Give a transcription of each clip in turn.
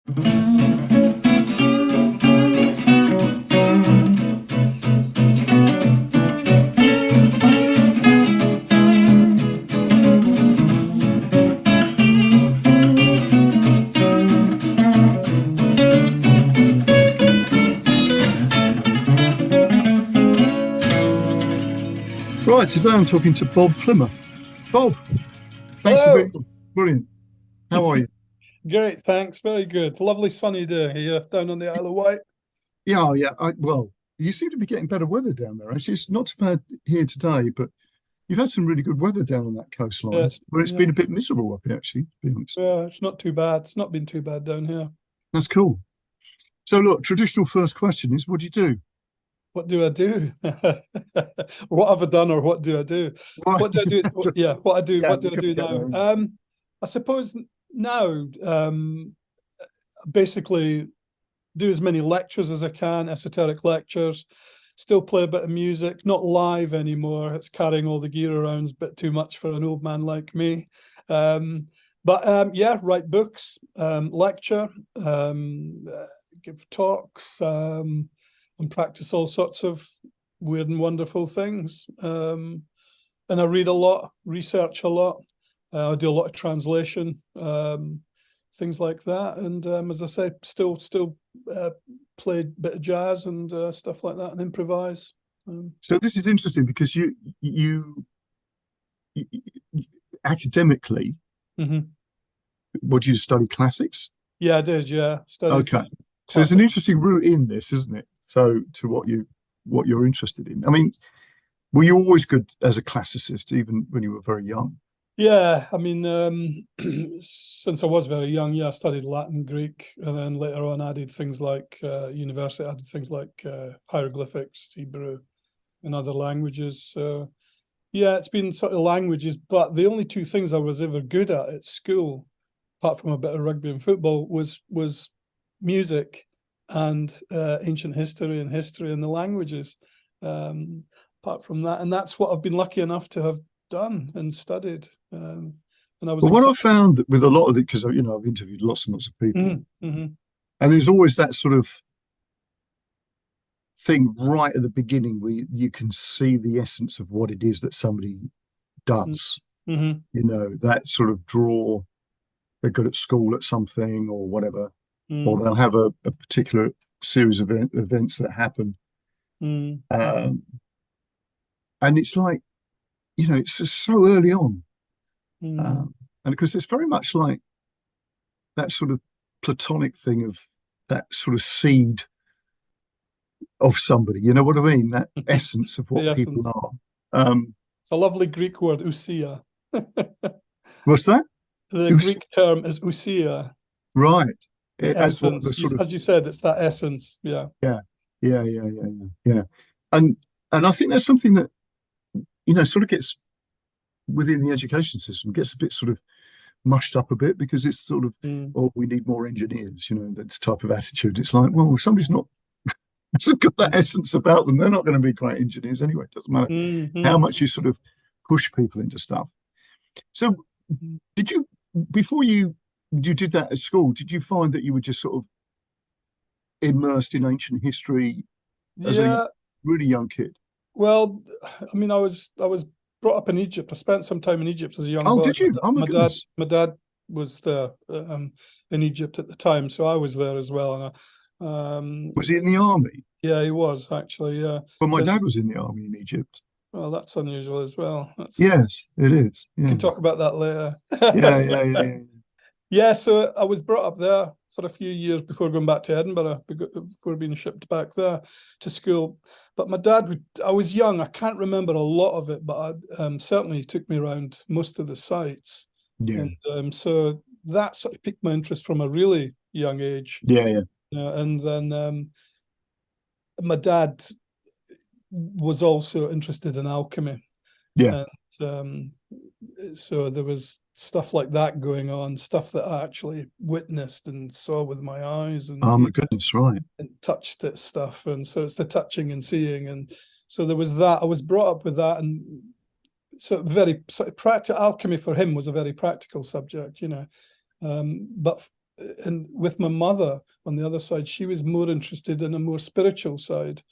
Right, today I'm talking to Bob Plimer. Bob, thanks for being on. Brilliant. How are you? Great, thanks. Very good. Lovely sunny day here down on the Isle of Wight. Yeah, yeah. Well, you seem to be getting better weather down there. Actually, it's not too bad here today, but you've had some really good weather down on that coastline. Yes, Where it's yeah. been a bit miserable up here, actually, to be honest. Yeah, it's not too bad. It's not been too bad down here. That's cool. So, look, traditional first question is, what do you do? What do I do? What have I done, or what do I do? Right. What do I do? Yeah, what I do. Yeah, What do I do now? I suppose now, basically, do as many lectures as I can, esoteric lectures. Still play a bit of music, not live anymore. It's carrying all the gear around, a bit too much for an old man like me. Yeah, write books, lecture, give talks, and practice all sorts of weird and wonderful things. And I read a lot, research a lot. I do a lot of translation, things like that. And as I say, still play a bit of jazz and stuff like that, and improvise. So this is interesting because you academically, what do you study, classics? Yeah, I did. Yeah, studied. Okay, so there's an interesting route in this, isn't it? So to what you're interested in. I mean, were you always good as a classicist, even when you were very young? Yeah, I mean, since I was very young, yeah, I studied Latin, Greek, and then later on added things like university, added things like hieroglyphics, Hebrew, and other languages. So yeah, it's been sort of languages, but the only two things I was ever good at school, apart from a bit of rugby and football, was music and ancient history and the languages. Apart from that, and that's what I've been lucky enough to have done and studied. And I was. Well, what I found with a lot of it, because I've interviewed lots and lots of people, and there's always that sort of thing right at the beginning where you can see the essence of what it is that somebody does. You know, that sort of draw. They're good at school at something or whatever, or they'll have a particular series of events that happen. And it's like, you know, it's just so early on. And because it's very much like that sort of platonic thing of that sort of seed of somebody, you know what I mean? That essence of what people are. It's a lovely Greek word, ousia. What's that? The Greek term is ousia. Right. As you said, it's that essence. Yeah. Yeah. And I think there's something that, you know, sort of gets within the education system, gets a bit sort of mushed up a bit because it's sort of, oh, we need more engineers, you know, that type of attitude. It's like, well, if somebody's not hasn't got that essence about them, they're not going to be great engineers anyway. It doesn't matter how much you sort of push people into stuff. So did you, before you did that at school, did you find that you were just sort of immersed in ancient history as a really young kid? Well, I mean, I was brought up in Egypt. I spent some time in Egypt as a young boy. Oh, did you? Oh, my goodness. My dad was there in Egypt at the time, so I was there as well. And was he in the army? Yeah, he was actually. Yeah. Well, my dad was in the army in Egypt. Well, that's unusual as well. Yes, it is. Yeah. We can talk about that later. Yeah. Yeah, so I was brought up there for a few years before going back to Edinburgh, before being shipped back there to school. But my dad I was young, I can't remember a lot of it, but certainly took me around most of the sites. Yeah. And so that sort of piqued my interest from a really young age. Yeah. And then my dad was also interested in alchemy. Yeah. And so there was stuff like that going on, stuff that I actually witnessed and saw with my eyes. And oh my goodness, right. And touched it stuff. And so it's the touching and seeing. And so there was that. I was brought up with that. And so very sort of practical alchemy for him was a very practical subject, you know. But and with my mother on the other side, she was more interested in a more spiritual side,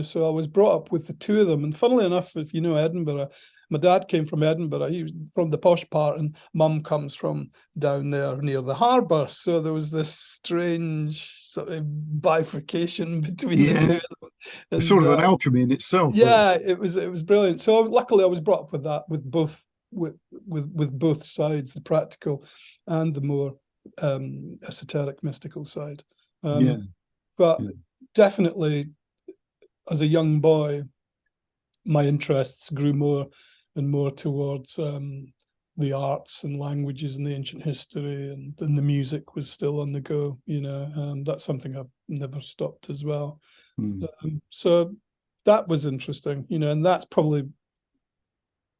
so I was brought up with the two of them. And funnily enough, if you know Edinburgh, my dad came from Edinburgh. He was from the posh part, and mum comes from down there near the harbour. So there was this strange sort of bifurcation between the two of them. And, sort of an alchemy in itself. Yeah, it was brilliant. So luckily I was brought up with that, with both sides, the practical and the more esoteric, mystical side. But definitely, as a young boy, my interests grew more and more towards the arts and languages and the ancient history, and the music was still on the go. That's something I've never stopped as well. So that was interesting, and that's probably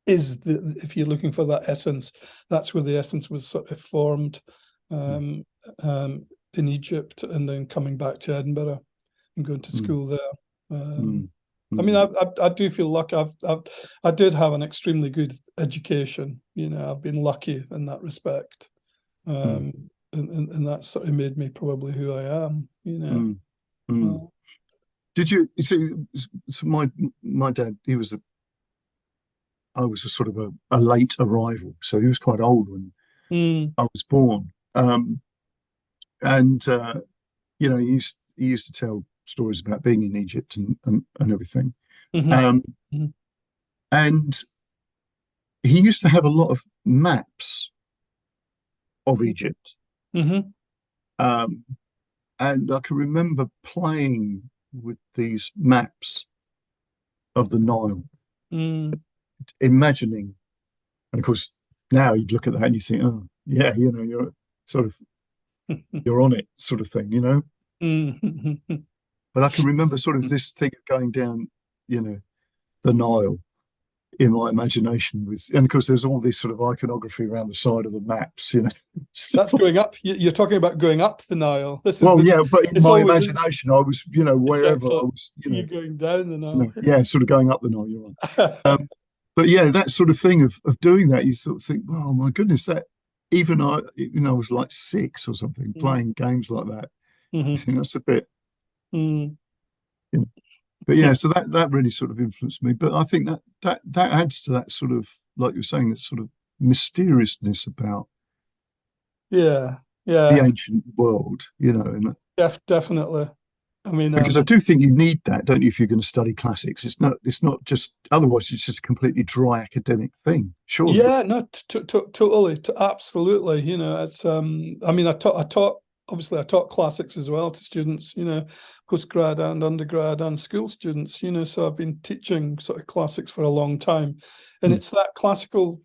if you're looking for that essence, that's where the essence was sort of formed in Egypt, and then coming back to Edinburgh and going to school there. I mean, I do feel lucky. I did have an extremely good education. I've been lucky in that respect, and that sort of made me probably who I am. Did you see? So my dad, I was a sort of a late arrival, so he was quite old when I was born. And he used to tell stories about being in Egypt and everything. And he used to have a lot of maps of Egypt. And I can remember playing with these maps of the Nile, imagining, and of course now you'd look at that and you think, oh yeah, you're sort of you're on it, sort of thing, But I can remember sort of this thing of going down, the Nile in my imagination and of course there's all this sort of iconography around the side of the maps, That's going up. You're talking about going up the Nile. But in my imagination, I was, wherever I was, you're going down the Nile. Sort of going up the Nile. You're right. But yeah, that sort of thing of doing that, you sort of think, oh my goodness, that even I was like 6 or something playing games like that. I think that's a bit. But yeah, so that really sort of influenced me. But I think that adds to that sort of, like you're saying, that sort of mysteriousness about the ancient world, and definitely. I mean, because I do think you need that, don't you, if you're going to study classics? It's not just, otherwise it's just a completely dry academic thing. Sure. Yeah, no, totally, absolutely. It's I mean, I taught classics as well to students, postgrad and undergrad and school students, so I've been teaching sort of classics for a long time. And it's that classical,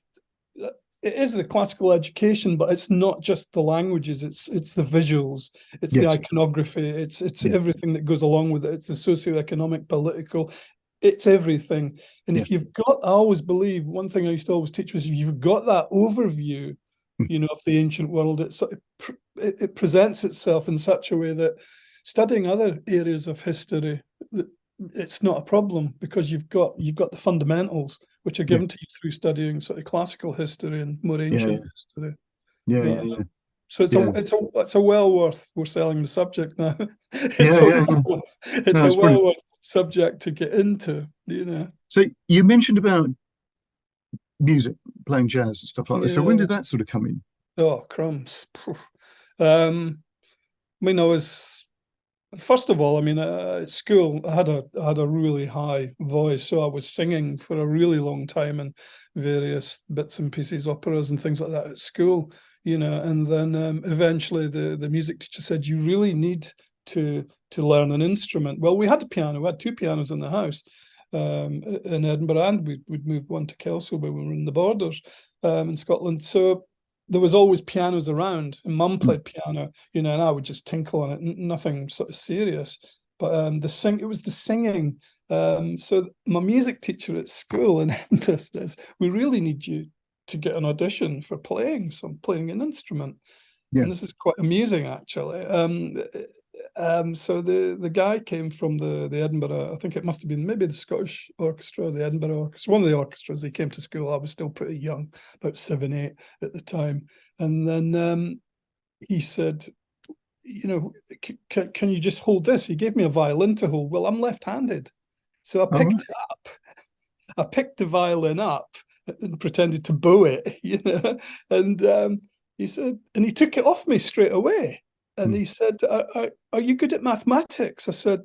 it is the classical education, but it's not just the languages, it's the visuals, it's the iconography, it's everything that goes along with it. It's the socioeconomic, political, it's everything. And if you've got, I always believe, one thing I used to always teach was, if you've got that overview, of the ancient world, it presents itself in such a way that studying other areas of history, it's not a problem, because you've got the fundamentals which are given to you through studying sort of classical history and more ancient history. So it's a well worth, we're selling the subject now. It's a well worth subject to get into, So you mentioned about music, playing jazz and stuff like that. So when did that sort of come in? Oh, crumbs. I mean, I was, first of all, I mean, at school, I had a really high voice, so I was singing for a really long time in various bits and pieces, operas and things like that at school, and then eventually the music teacher said, you really need to learn an instrument. Well, we had a piano, we had 2 pianos in the house in Edinburgh, and we'd moved one to Kelso when we were in the Borders in Scotland. So there was always pianos around, and Mum played piano, and I would just tinkle on it, nothing sort of serious. But it was the singing. So my music teacher at school in Edinburgh says, we really need you to get an audition for playing an instrument. And this is quite amusing, actually. So the guy came from the Edinburgh, I think it must have been maybe the Scottish Orchestra, the Edinburgh Orchestra, one of the orchestras. He came to school. I was still pretty young, about 7, 8 at the time. And then he said, you know, can you just hold this? He gave me a violin to hold. Well, I'm left-handed, so I picked it up. I picked the violin up and pretended to bow it, you know. And he said, and he took it off me straight away. And he said, "Are you good at mathematics?" I said,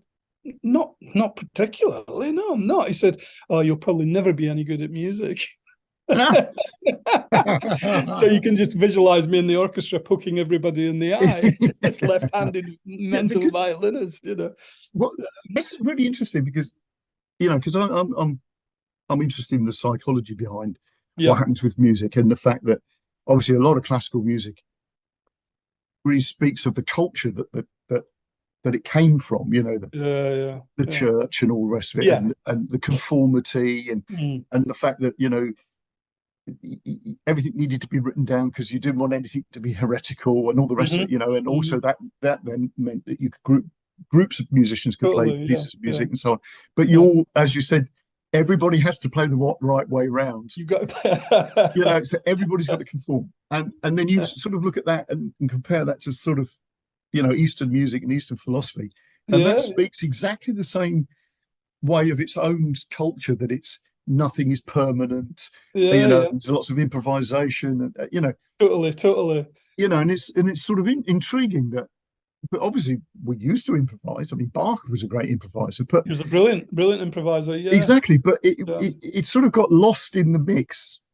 "Not particularly. No, I'm not." He said, "Oh, you'll probably never be any good at music." So you can just visualize me in the orchestra poking everybody in the eye. It's left-handed mental violinist, you know. Well, this is really interesting because, you know, because I'm interested in the psychology behind what happens with music, and the fact that obviously a lot of classical music really speaks of the culture that it came from, you know, the church and all the rest of it, and the conformity and the fact that, you know, everything needed to be written down because you didn't want anything to be heretical and all the rest of it, you know, and also that then meant that you could groups of musicians could play pieces of music and so on. But you're, as you said, everybody has to play the right way round. You've got to you know, so everybody's got to conform. And then you sort of look at that and compare that to sort of, you know, Eastern music and Eastern philosophy. And that speaks exactly the same way of its own culture, that it's nothing is permanent. You know, there's lots of improvisation, and you know. Totally. You know, and it's sort of intriguing that, but obviously we used to improvise. I mean, Bach was a great improviser, but he was a brilliant improviser. Yeah, exactly. But it sort of got lost in the mix.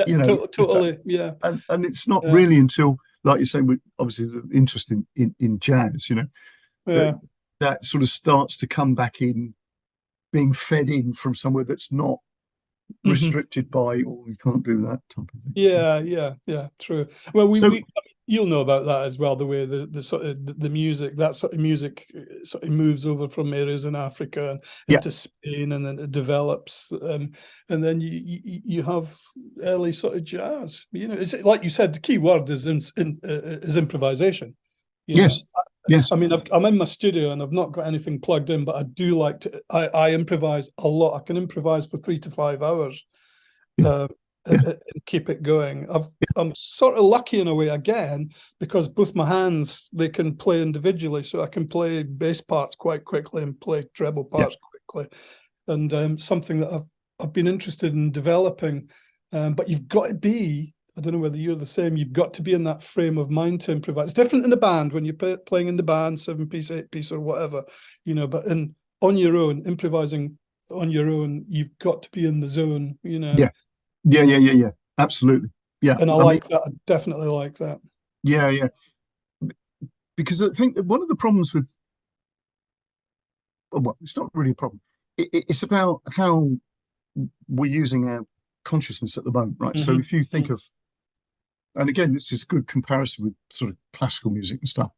You know, totally. And it's not really until, like you say, with obviously the interest in jazz, you know, that sort of starts to come back in, being fed in from somewhere that's not restricted by, oh, you can't do that type of thing. Yeah, true. Well, you'll know about that as well, the way the sort of the music, that sort of music sort of moves over from areas in Africa and into Spain, and then it develops, and then you have early sort of jazz. You know, it's like you said, the key word is improvisation. Yes. I mean, I'm in my studio and I've not got anything plugged in, but I do like to. I improvise a lot. I can improvise for 3 to 5 hours. And keep it going. I'm sort of lucky in a way again, because both my hands, they can play individually, so I can play bass parts quite quickly and play treble parts quickly, and something that I've been interested in developing. But you've got to be, I don't know whether you're the same, you've got to be in that frame of mind to improvise. It's different in a band when you're playing in the band, 7-piece, 8-piece or whatever, you know, but on your own, improvising on your own, you've got to be in the zone, you know. Yeah. Absolutely. Yeah. And I like that. I definitely like that. Yeah. Because I think that one of the problems with, well, it's not really a problem. It's about how we're using our consciousness at the moment, right? So if you think of, and again, this is a good comparison with sort of classical music and stuff.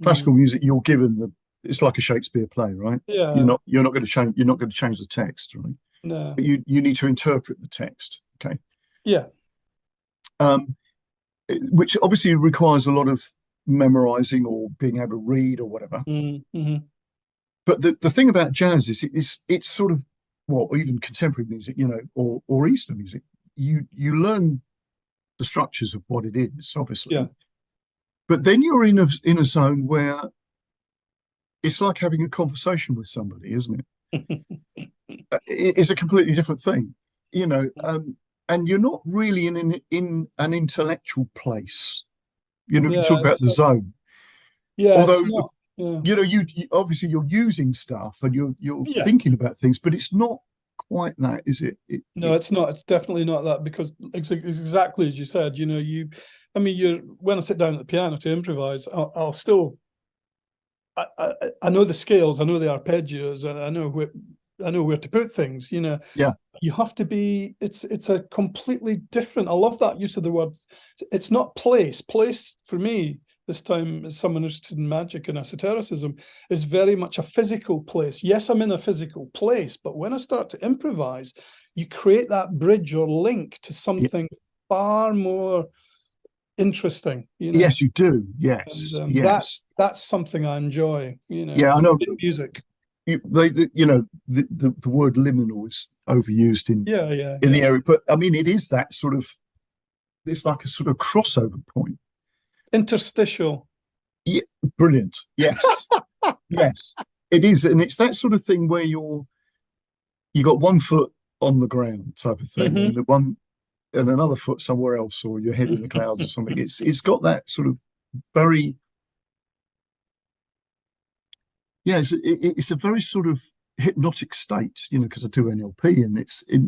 Classical music, you're given it's like a Shakespeare play, right? Yeah. You're not going to change the text, right? No. But you need to interpret the text. Okay. Yeah. Which obviously requires a lot of memorizing or being able to read or whatever. But the thing about jazz is it's sort of, well, even contemporary music, you know, or Eastern music, you learn the structures of what it is, obviously. Yeah. But then you're in a zone where it's like having a conversation with somebody, isn't it? It's a completely different thing, you know. And you're not really in an intellectual place. You know, you talk about the zone. Yeah. Although, you know, you obviously you're using stuff and you're thinking about things, but it's not quite that, is it? No, it's not. It's definitely not that, because it's exactly as you said. You know, when I sit down at the piano to improvise, I'll still. I know the scales, I know the arpeggios, and I know where to put things. You know. Yeah. You have to be. It's a completely different. I love that use of the word. It's not place. Place for me this time, as someone interested in magic and esotericism, is very much a physical place. Yes, I'm in a physical place, but when I start to improvise, you create that bridge or link to something far more interesting. You know? Yes, you do. Yes, and, yes. That's something I enjoy. You know. Yeah, I know. Music. You know, the word liminal is overused in the area, but I mean, it is that sort of. It's like a sort of crossover point. Interstitial. Yeah, brilliant. Yes, yes, it is, and it's that sort of thing where you got one foot on the ground type of thing, and the one and another foot somewhere else, or your head in the clouds or something. It's got that sort of very it's a very sort of hypnotic state, because I do NLP, and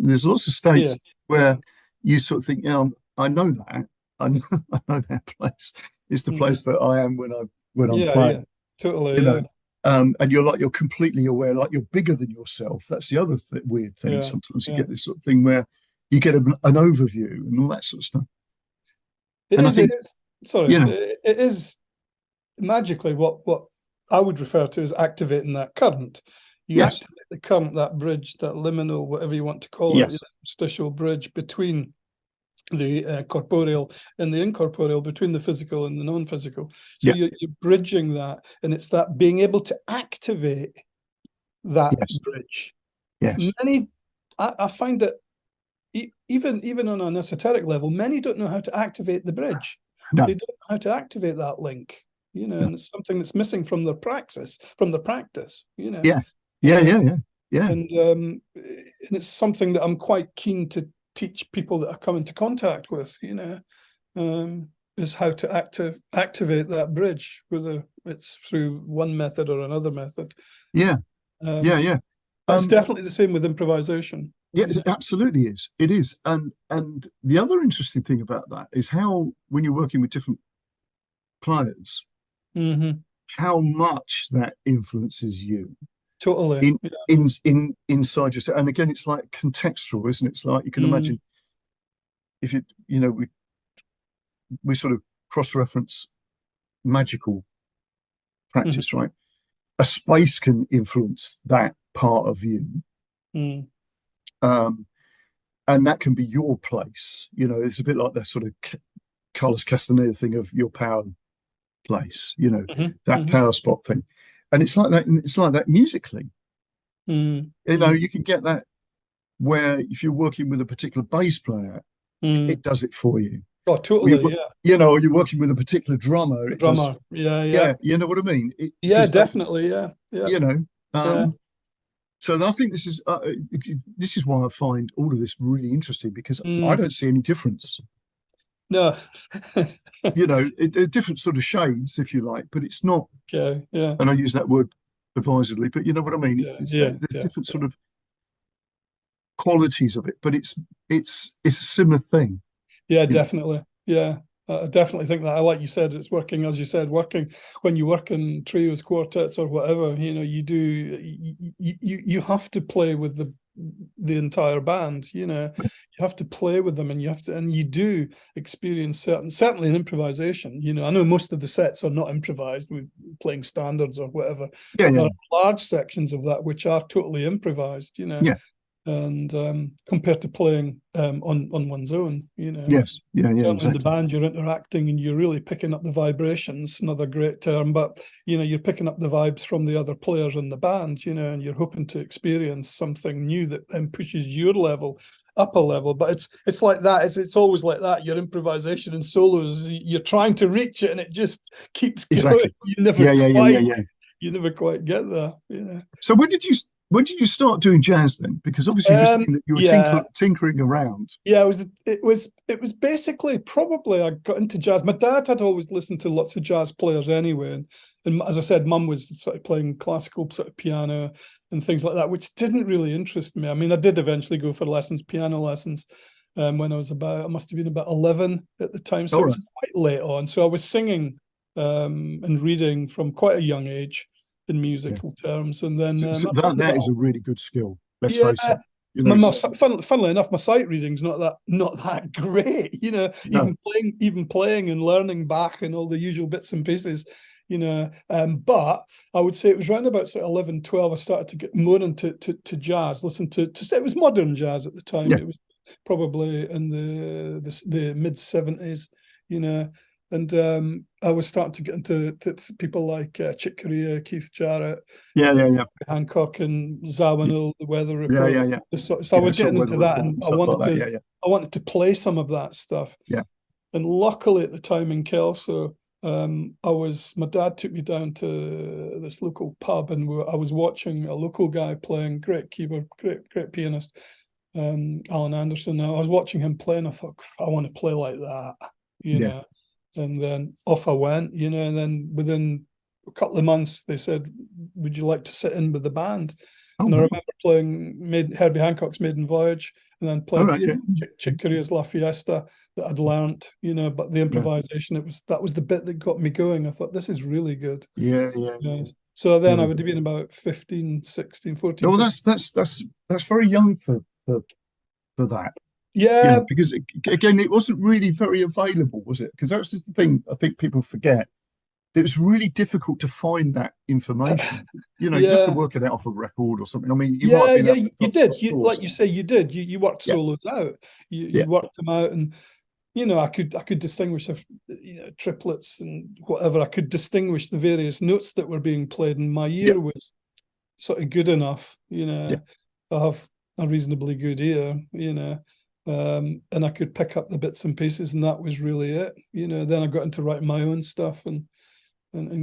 there's lots of states where you sort of think, I know that, I know, I know that place. It's the place that I am when I'm playing. Yeah, totally. And you're completely aware, like you're bigger than yourself. That's the other weird thing. Sometimes you get this sort of thing where you get an overview and all that sort of stuff. It is magically what I would refer to as activating that current. You activate the current, that bridge, that liminal, whatever you want to call it, the interstitial bridge between the corporeal and the incorporeal, between the physical and the non-physical. So you're bridging that, and it's that being able to activate that bridge. Yes. I find that even on an esoteric level, many don't know how to activate the bridge. No. They don't know how to activate that link, and it's something that's missing from the practice, Yeah. And it's something that I'm quite keen to teach people that I come into contact with, is how to activate that bridge, whether it's through one method or another method. It's definitely the same with improvisation. Yeah, it absolutely is. It is. And the other interesting thing about that is how, when you're working with different players, how much that influences you. Totally. Inside yourself. And again, it's like contextual, isn't it? It's like you can imagine if we sort of cross-reference magical practice, right? A space can influence that part of you. And that can be your place. It's a bit like that sort of Carlos Castaneda thing of your power place, that power spot thing. And it's like that musically. You can get that where if you're working with a particular bass player, it does it for you. Oh, totally, or you're working with a particular drummer. Yeah. You know what I mean? Definitely, So I think this is why I find all of this really interesting, because I don't see any difference. No. Different sort of shades, if you like, but it's not. Okay. Yeah. And I use that word advisedly, but you know what I mean. There's different sort of qualities of it, but it's a similar thing. Yeah, definitely. Yeah. I definitely think that, like you said, it's working, as you said, when you work in trios, quartets, or whatever, you have to play with the entire band, you have to play with them, and you do experience certainly in improvisation. I know most of the sets are not improvised, we're playing standards or whatever. There are large sections of that which are totally improvised, and compared to playing on one's own, exactly. In the band you're interacting and you're really picking up the vibrations, another great term, but you're picking up the vibes from the other players in the band, and you're hoping to experience something new that then pushes your level up a level. But it's like that, it's always like that. Your improvisation and solos, you're trying to reach it and it just keeps going. You never quite get there. So when did you start doing jazz then? Because obviously you were tinkering around. Yeah, it was basically probably I got into jazz. My dad had always listened to lots of jazz players anyway, and as I said, Mum was sort of playing classical sort of piano and things like that, which didn't really interest me. I mean, I did eventually go for piano lessons, when I must have been about 11 at the time, so it was quite late on. So I was singing and reading from quite a young age in musical terms, and then that is a really good skill. Let's face it. Funnily enough, my sight reading's not that great. Even playing and learning Bach and all the usual bits and pieces. But I would say it was around about sort of 11, 12, I started to get more into jazz. Listen to it was modern jazz at the time. Yeah. It was probably in the mid 70s. And I was starting to get into people like Chick Corea, Keith Jarrett, Hancock, and Zawinul, the Weather Report. So I was getting into that, and I wanted to play some of that stuff. Yeah. And luckily at the time in Kelso, my dad took me down to this local pub, and I was watching a local guy playing, great keyboard, great pianist, Alan Anderson. I was watching him play, and I thought, I want to play like that, you know. And then off I went, you know, and then within a couple of months they said, would you like to sit in with the band? And I remember playing Herbie Hancock's Maiden Voyage, and then played Chick Corea's La Fiesta that I'd learned, you know, but the improvisation, that was the bit that got me going. I thought, this is really good. Yeah. So then I would have been about 15, 16, 14. Well, that's very young for that. Yeah. Because again, it wasn't really very available, was it? Because that's just the thing I think people forget. It was really difficult to find that information. You know, you have to work it out off a record or something. I mean, you might have been you did. Like you say, you did. You worked solos out. You worked them out, and you know, I could distinguish triplets and whatever. I could distinguish the various notes that were being played, and my ear was sort of good enough. You know, I have a reasonably good ear. You know. And I could pick up the bits and pieces, and that was really it. You know, then I got into writing my own stuff and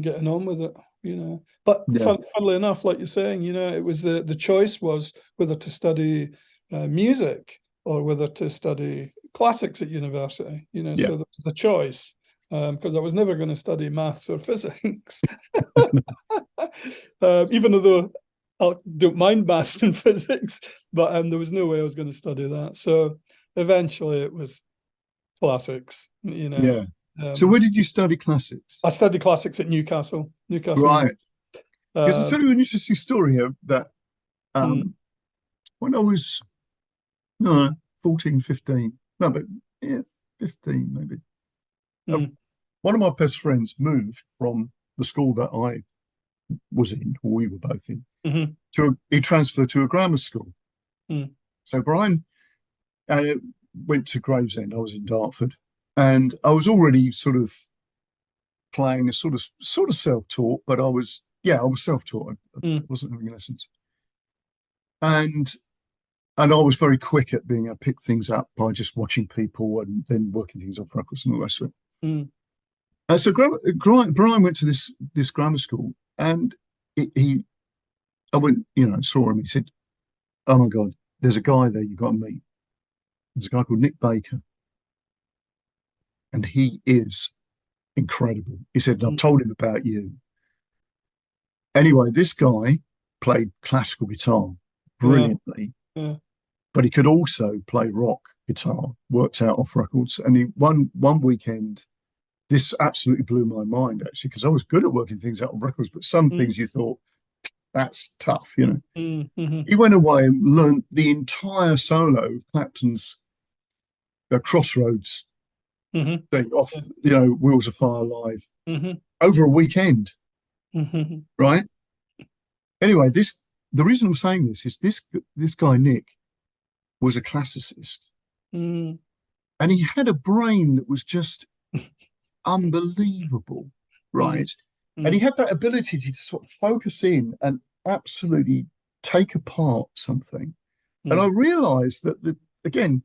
getting on with it, you know. But funnily enough, like you're saying, you know, it was the choice was whether to study music or whether to study classics at university, you know. So there was the choice, because I was never going to study maths or physics, even though I don't mind maths and physics, but there was no way I was going to study that. So eventually it was classics, you know. So where did you study classics? I studied classics at Newcastle. Right. Because I'll tell you an interesting story here that when I was 14, 15, no, but 15 maybe. One of my best friends moved from the school that I was in, or we were both in, he transferred to a grammar school. So Brian went to Gravesend. I was in Dartford, and I was already sort of playing a sort of self-taught, but I was self-taught. I wasn't having lessons, and I was very quick at being able to pick things up by just watching people and then working things off records and all the rest of it. And so Brian went to this grammar school, and I went, you know, saw him. He said, "Oh my God, there's a guy there you've got to meet. There's a guy called Nick Baker, and he is incredible." He said, "I've told him about you." Anyway, this guy played classical guitar brilliantly, but he could also play rock guitar, worked out off records. And one weekend, this absolutely blew my mind, actually, because I was good at working things out on records, but some things you thought, that's tough, you know. He went away and learned the entire solo of Clapton's Crossroads thing off, you know, Wheels of Fire Live over a weekend, right? Anyway, the reason I'm saying this is this guy, Nick, was a classicist, and he had a brain that was just unbelievable, right? And he had that ability to sort of focus in and absolutely take apart something. And I realized that again,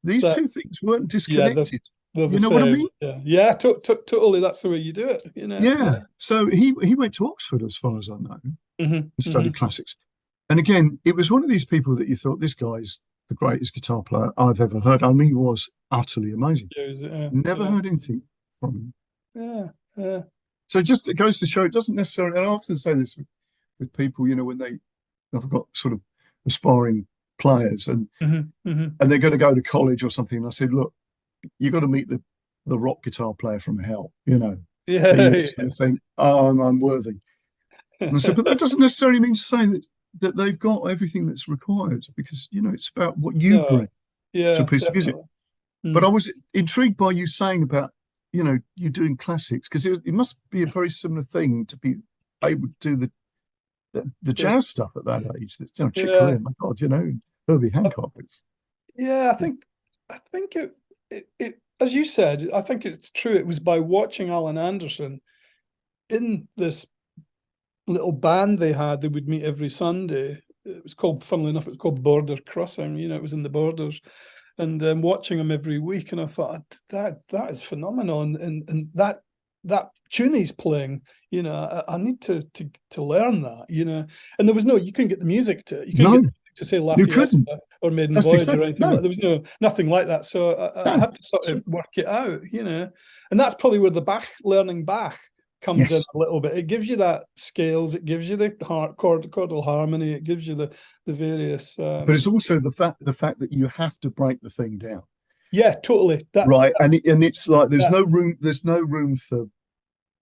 these two things weren't disconnected. They're you know what I mean? Yeah, totally. That's the way you do it, you know. Yeah. So he went to Oxford, as far as I know, and studied classics. And again, it was one of these people that you thought, this guy's the greatest guitar player I've ever heard. I mean, he was utterly amazing. Never heard anything from him. Yeah. So just it goes to show, it doesn't necessarily, and I often say this with people, you know, when I've got sort of aspiring players and they're going to go to college or something, and I said, look, you've got to meet the rock guitar player from hell, you know. You're just going to think, oh, I'm worthy. And I said, but that doesn't necessarily mean to say that they've got everything that's required, because, you know, it's about what you bring to a piece of music. But I was intrigued by you saying about, you know, you doing classics, because it must be a very similar thing to be able to do the jazz stuff at that age. That's, you know, Chick Corea, my God, you know, Herbie Hancock. I think it as you said, I think it's true. It was by watching Alan Anderson in this little band they had. They would meet every Sunday. It was called, funnily enough, it was called Border Crossing. You know, it was in the Borders. And watching him every week, and I thought, that is phenomenal, and that that tune he's playing, you know, I need to learn that, you know. And there was no, you couldn't get the music to it. You couldn't get to say La you Fiesta couldn't. or Maiden That's Voyage exactly, or anything like. There was nothing like that. So I had to sort of work it out, you know. And that's probably where the learning Bach comes in a little bit. It gives you that scales, it gives you the chordal harmony, it gives you the various. But it's also the fact that you have to break the thing down. Yeah, totally. Right, and it's like there's no room for,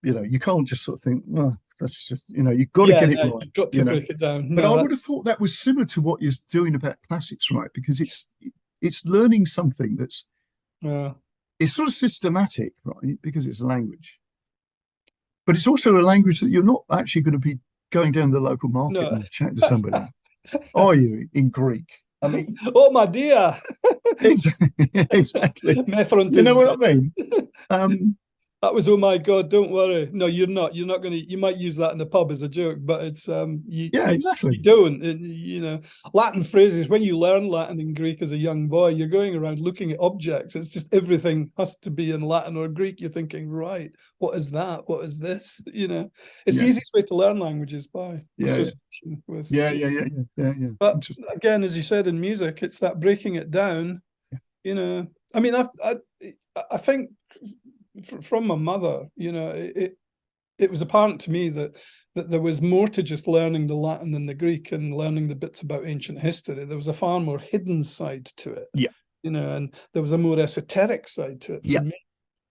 you know, you can't just sort of think, well, that's just, you know, you've got to get it right. You've got to break it down. But I would have thought that was similar to what you're doing about classics, right? Because it's learning something that's it's sort of systematic, right? Because it's a language. But it's also a language that you're not actually going to be going down the local market and chatting to somebody. Are you in Greek? I mean, oh my dear. exactly. You know what I mean? That was, oh my God, don't worry. No, you're not. You're not going to, you might use that in the pub as a joke, but it's, exactly. You don't, you know, Latin phrases, when you learn Latin and Greek as a young boy, you're going around looking at objects. It's just everything has to be in Latin or Greek. You're thinking, right, what is that? What is this? You know, it's the easiest way to learn languages by association with. Yeah. But again, as you said, in music, it's that breaking it down, you know. I mean, I think from my mother, you know, it was apparent to me that there was more to just learning the Latin than the Greek and learning the bits about ancient history. There was a far more hidden side to it, you know, and there was a more esoteric side to it for me,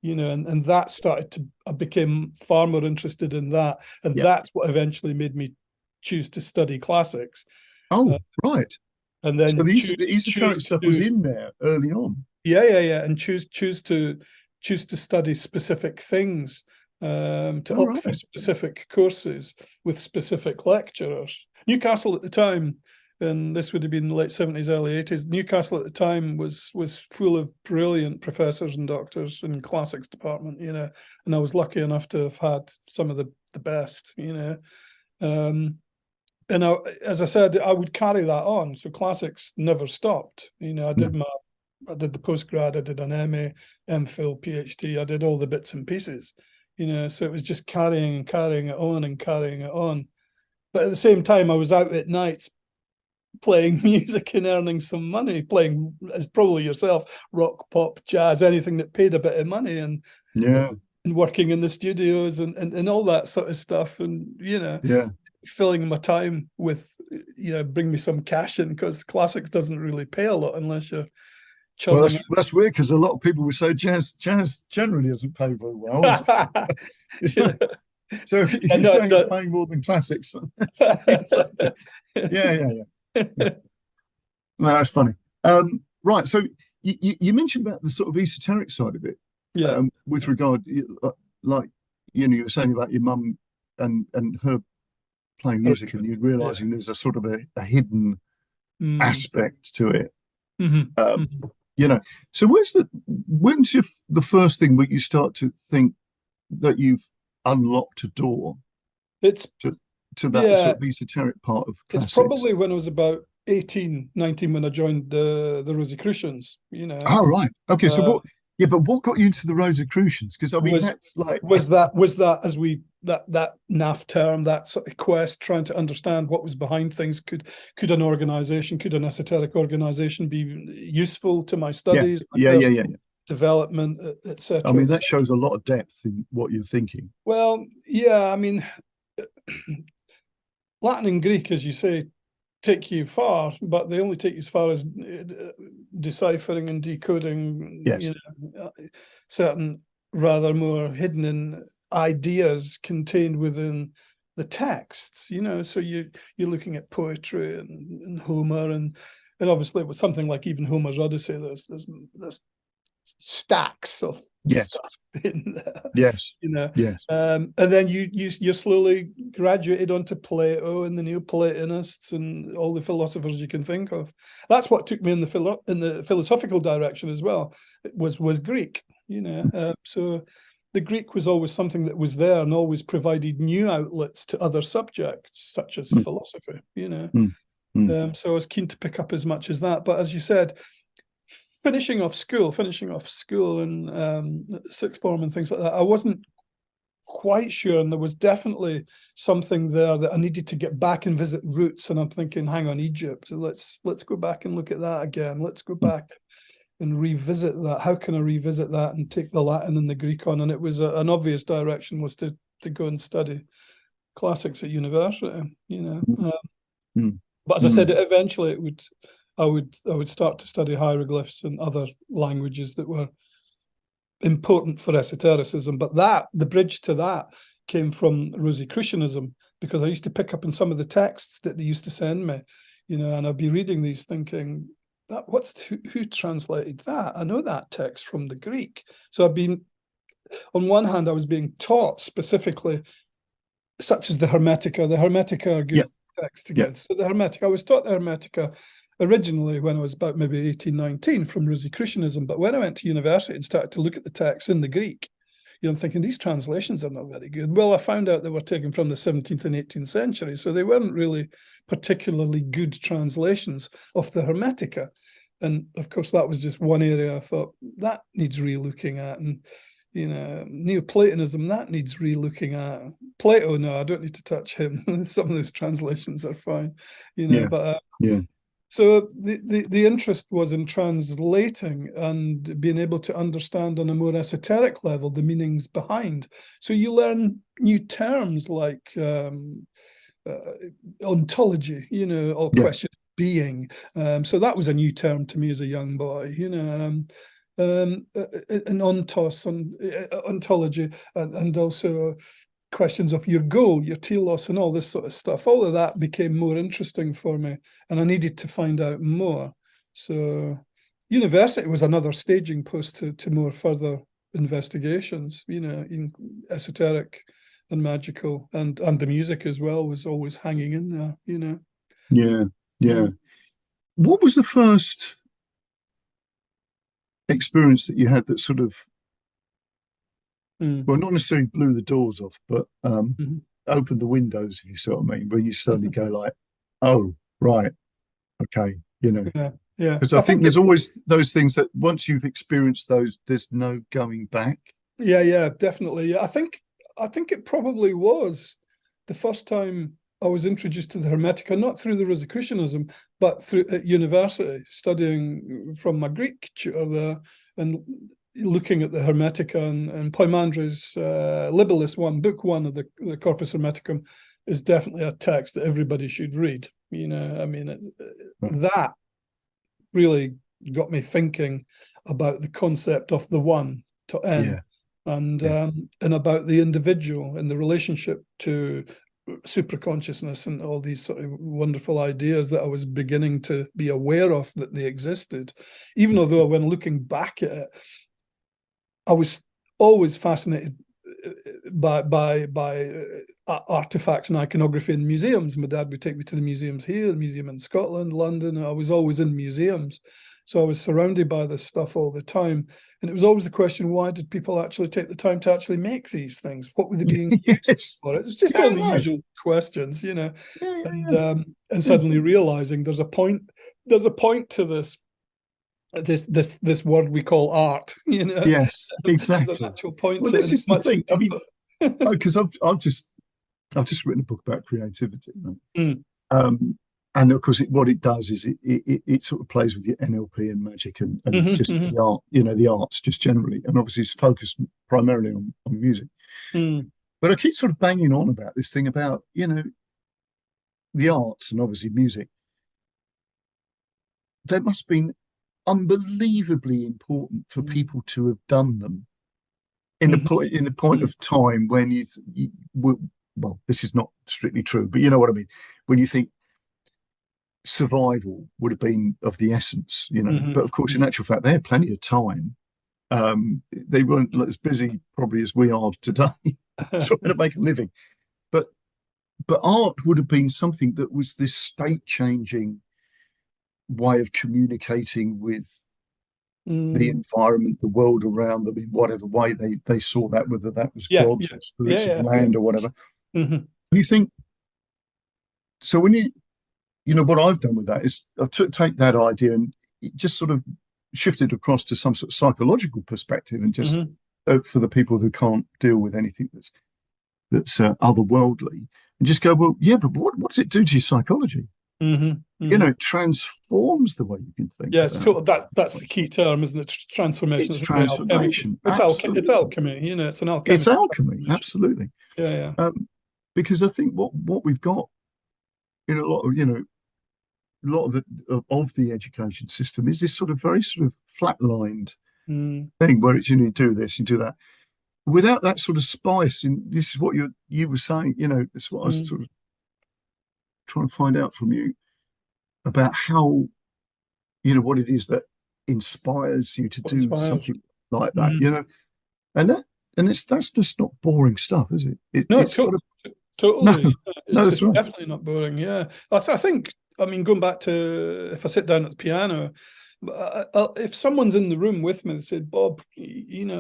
you know, and that started to, I became far more interested in that, and that's what eventually made me choose to study classics. Oh, right. And then so the esoteric stuff was in there early on. And choose to study specific things, to opt for specific courses with specific lecturers. Newcastle at the time, and this would have been the late 70s, early 80s, Newcastle at the time was full of brilliant professors and doctors in classics department, you know, and I was lucky enough to have had some of the best, you know. And as I said, I would carry that on. So classics never stopped. You know, I did the postgrad, I did an MA, MPhil, PhD, I did all the bits and pieces, you know, so it was just carrying it on. But at the same time, I was out at nights playing music and earning some money, playing, as probably yourself, rock, pop, jazz, anything that paid a bit of money, and working in the studios and all that sort of stuff. And, you know, filling my time with, you know, bring me some cash in, because classics doesn't really pay a lot unless you're. Well, that's weird, because a lot of people would say jazz generally doesn't pay very well. So if you're saying it's paying more than classics, yeah. No, that's funny. Right, so you mentioned about the sort of esoteric side of it, with regard, like, you know, you were saying about your mum and her playing music, and you're realizing there's a sort of a hidden aspect to it. You know, so when's the first thing where you start to think that you've unlocked a door to that sort of esoteric part of classics? It's probably when I was about 18, 19, when I joined the Rosicrucians, you know. Oh, right. Okay, so what got you into the Rosicrucians? Because I mean, that's like was that as we that NAF term, that sort of quest, trying to understand what was behind things. Could an organization, could an esoteric organization be useful to my studies? Development, etc. I mean, that shows a lot of depth in what you're thinking. Well, yeah, I mean, Latin and Greek, as you say, take you far, but they only take you as far as deciphering and decoding, you know, certain rather more hidden ideas contained within the texts, you know. So you're looking at poetry and Homer, and obviously with something like even Homer's Odyssey, there's stacks of stuff in there. You know. And then you slowly graduated onto Plato and the Neoplatonists and all the philosophers you can think of. That's what took me in the philosophical direction as well. It was Greek, you know. So the Greek was always something that was there and always provided new outlets to other subjects, such as philosophy, you know. So I was keen to pick up as much as that. But as you said, finishing off school and sixth form and things like that, I wasn't quite sure, and there was definitely something there that I needed to get back and visit roots. And I'm thinking, hang on, Egypt, let's go back and look at that again. Let's go back and revisit that. How can I revisit that and take the Latin and the Greek on? And it was an obvious direction was to go and study classics at university, But as I said, eventually I would start to study hieroglyphs and other languages that were important for esotericism. But the bridge to that came from Rosicrucianism, because I used to pick up in some of the texts that they used to send me, and I'd be reading these thinking, who translated that? I know that text from the Greek. So on one hand, I was being taught specifically, such as the Hermetica. The Hermetica are good texts to get. So the Hermetica, I was taught the Hermetica originally when I was about maybe 18, 19 from Rosicrucianism. But when I went to university and started to look at the texts in the Greek, I'm thinking these translations are not very good. Well, I found out they were taken from the 17th and 18th century, so they weren't really particularly good translations of the Hermetica. And of course, that was just one area I thought that needs re-looking at. And Neoplatonism, that needs re-looking at. Plato, no, I don't need to touch him. Some of those translations are fine, but So the interest was in translating and being able to understand on a more esoteric level the meanings behind. So you learn new terms like ontology, or question of being. So that was a new term to me as a young boy, an ontos, ontology, and also questions of your goal, your telos, and all this sort of stuff. All of that became more interesting for me, and I needed to find out more. So university was another staging post to more further investigations, in esoteric and magical, and the music as well was always hanging in there, Yeah. What was the first experience that you had that sort of, well, not necessarily blew the doors off, but opened the windows, if you sort of mean, where you suddenly go like, oh, right, okay, Because I think there's always those things that once you've experienced those, there's no going back. Yeah, definitely. Yeah, I think it probably was the first time I was introduced to the Hermetica, not through the Rosicrucianism, but through at university, studying from my Greek tutor there and looking at the Hermetica and Plimer's Libellus book one of the Corpus Hermeticum is definitely a text that everybody should read. That really got me thinking about the concept of the one to N, and about the individual and the relationship to supraconsciousness and all these sort of wonderful ideas that I was beginning to be aware of that they existed, even although when looking back at it, I was always fascinated by artifacts and iconography in museums. My dad would take me to the museums here, the museum in Scotland, London. I was always in museums. So I was surrounded by this stuff all the time. And it was always the question, why did people actually take the time to actually make these things? What were they being used for? It's just all the usual questions, And suddenly realizing there's a point to this word we call art, Yes, exactly. There's an actual point. Well, this is the thing. I mean, because I've just written a book about creativity, right? And of course, what it does is it sort of plays with your NLP and magic and just the art, the arts just generally, and obviously it's focused primarily on music. But I keep sort of banging on about this thing about the arts and obviously music. There must have been unbelievably important for people to have done them in the point of time when well, this is not strictly true, but you know what I mean, when you think survival would have been of the essence, but of course in actual fact they had plenty of time. They weren't as busy probably as we are today trying to make a living, but art would have been something that was this state changing way of communicating with the environment, the world around them in whatever way they saw that, whether that was gods or spirits of land or whatever. And you think, so when you what I've done with that is I take that idea and just sort of shifted across to some sort of psychological perspective, and just for the people who can't deal with anything that's that's otherworldly, and just go, well, yeah, but what does it do to your psychology? It transforms the way you can think. Yeah, that's the key term, isn't it? Transformation. It's transformation. It's alchemy. It's an alchemy. It's alchemy, absolutely. Yeah. Because I think what we've got in a lot of the education system is this sort of very sort of flatlined thing where it's you do this, you do that, without that sort of spice. And this is what you were saying. That's what I was sort of trying to find out from you about how what it is that inspires you to do something like that. And that's just not boring stuff, is it? Totally. No, It's that's right. definitely not boring. Yeah, I think. I mean, going back to if I sit down at the piano, if someone's in the room with me, they said, "Bob, do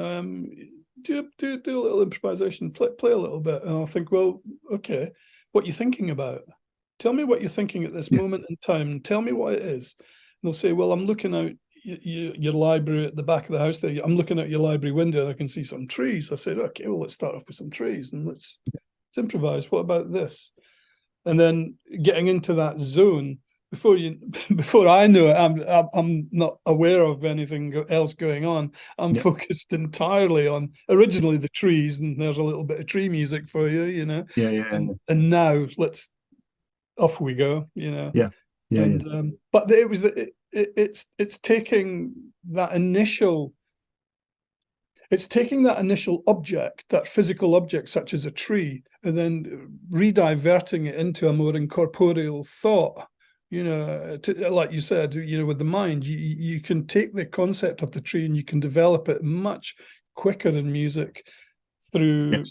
a little improvisation, play a little bit," and I'll think, "Well, okay, what are you thinking about? Tell me what you're thinking at this moment in time. Tell me what it is." And they'll say, "Well, I'm looking out your library at the back of the house there. I'm looking out your library window and I can see some trees." I said, "Okay, well, let's start off with some trees and let's improvise. What about this?" And then getting into that zone before I know it, I'm not aware of anything else going on. I'm focused entirely on originally the trees, and there's a little bit of tree music for you, And now off we go, But it was it's taking that initial. It's taking that initial object, that physical object, such as a tree, and then re-diverting it into a more incorporeal thought. Like you said, with the mind, you can take the concept of the tree and you can develop it much quicker in music through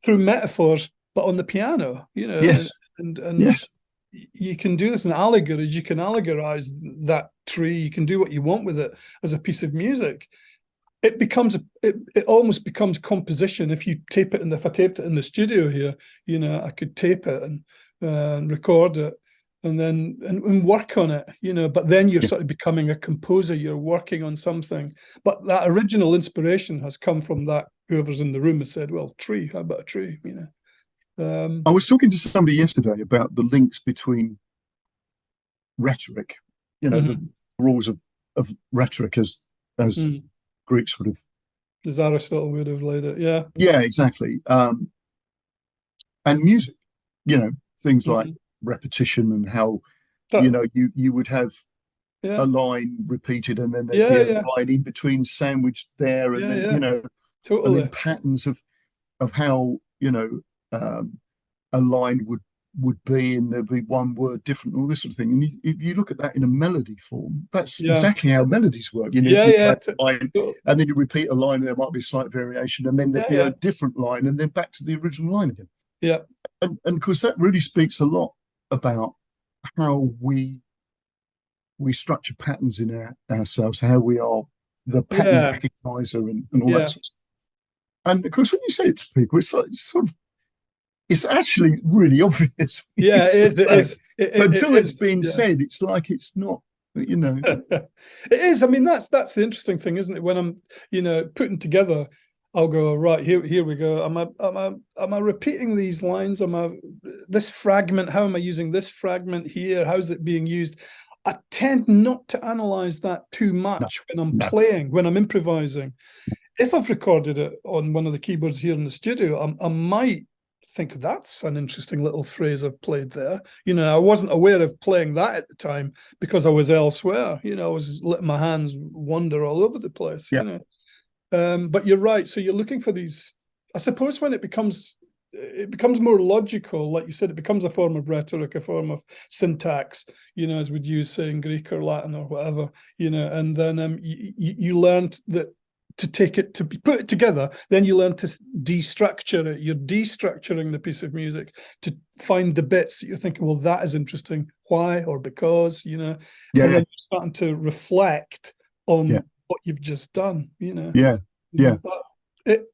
metaphors, but on the piano. And you can do this in allegories. You can allegorize that tree. You can do what you want with it as a piece of music. It almost becomes composition if you tape it. And if I taped it in the studio here, I could tape it and record it and then and work on it, but then you're sort of becoming a composer. You're working on something, but that original inspiration has come from that whoever's in the room has said, well, tree, how about a tree? I was talking to somebody yesterday about the links between rhetoric, the rules of rhetoric as Greeks would have, as Aristotle would have laid it. Yeah, exactly. And music, things like repetition and how you would have a line repeated and then there'd be a line in between sandwiched there, and then totally. and then patterns of how a line would be, and there'd be one word different, all this sort of thing. And if you look at that in a melody form, that's exactly how melodies work. Line, and then you repeat a line, and there might be a slight variation, and then there'd be a different line, and then back to the original line again. Yeah. And of course, that really speaks a lot about how we structure patterns in ourselves, how we are the pattern recognizer and all that sort of stuff. And of course, when you say it to people, it's actually really obvious. It is. Until it's been said, it's like it's not, It is. I mean, that's the interesting thing, isn't it? When I'm, putting together, I'll go, right, here we go. Am I repeating these lines? This fragment, how am I using this fragment here? How's it being used? I tend not to analyze that too much when I'm playing, when I'm improvising. If I've recorded it on one of the keyboards here in the studio, I might think that's an interesting little phrase I've played there. I wasn't aware of playing that at the time because I was elsewhere. I was letting my hands wander all over the place. But you're right. So you're looking for these. I suppose when it becomes more logical, like you said, it becomes a form of rhetoric, a form of syntax. As we'd use, say, in Greek or Latin or whatever. And then you learned that. To take it, to put it together, then you learn to destructure it. You're destructuring the piece of music to find the bits that you're thinking, well, that is interesting. Why or because, and then you're starting to reflect on what you've just done. But it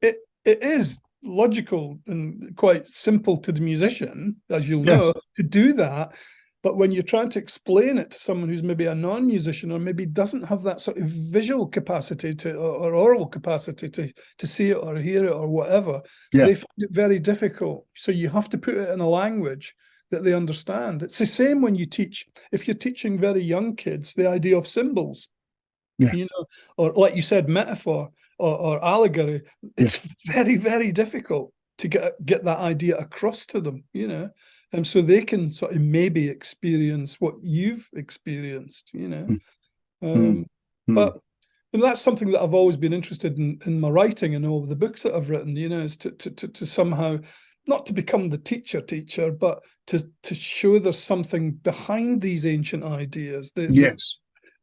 is logical and quite simple to the musician, as you'll know, to do that. But when you're trying to explain it to someone who's maybe a non-musician or maybe doesn't have that sort of visual capacity or oral capacity to see it or hear it or whatever, they find it very difficult. So you have to put it in a language that they understand. It's the same when you teach, if you're teaching very young kids, the idea of symbols, you know, or like you said, metaphor or allegory. It's very, very difficult to get that idea across to them, you know. And so they can sort of maybe experience what you've experienced, you know. But that's something that I've always been interested in my writing and all the books that I've written, you know, is to somehow, not to become the teacher, but to show there's something behind these ancient ideas.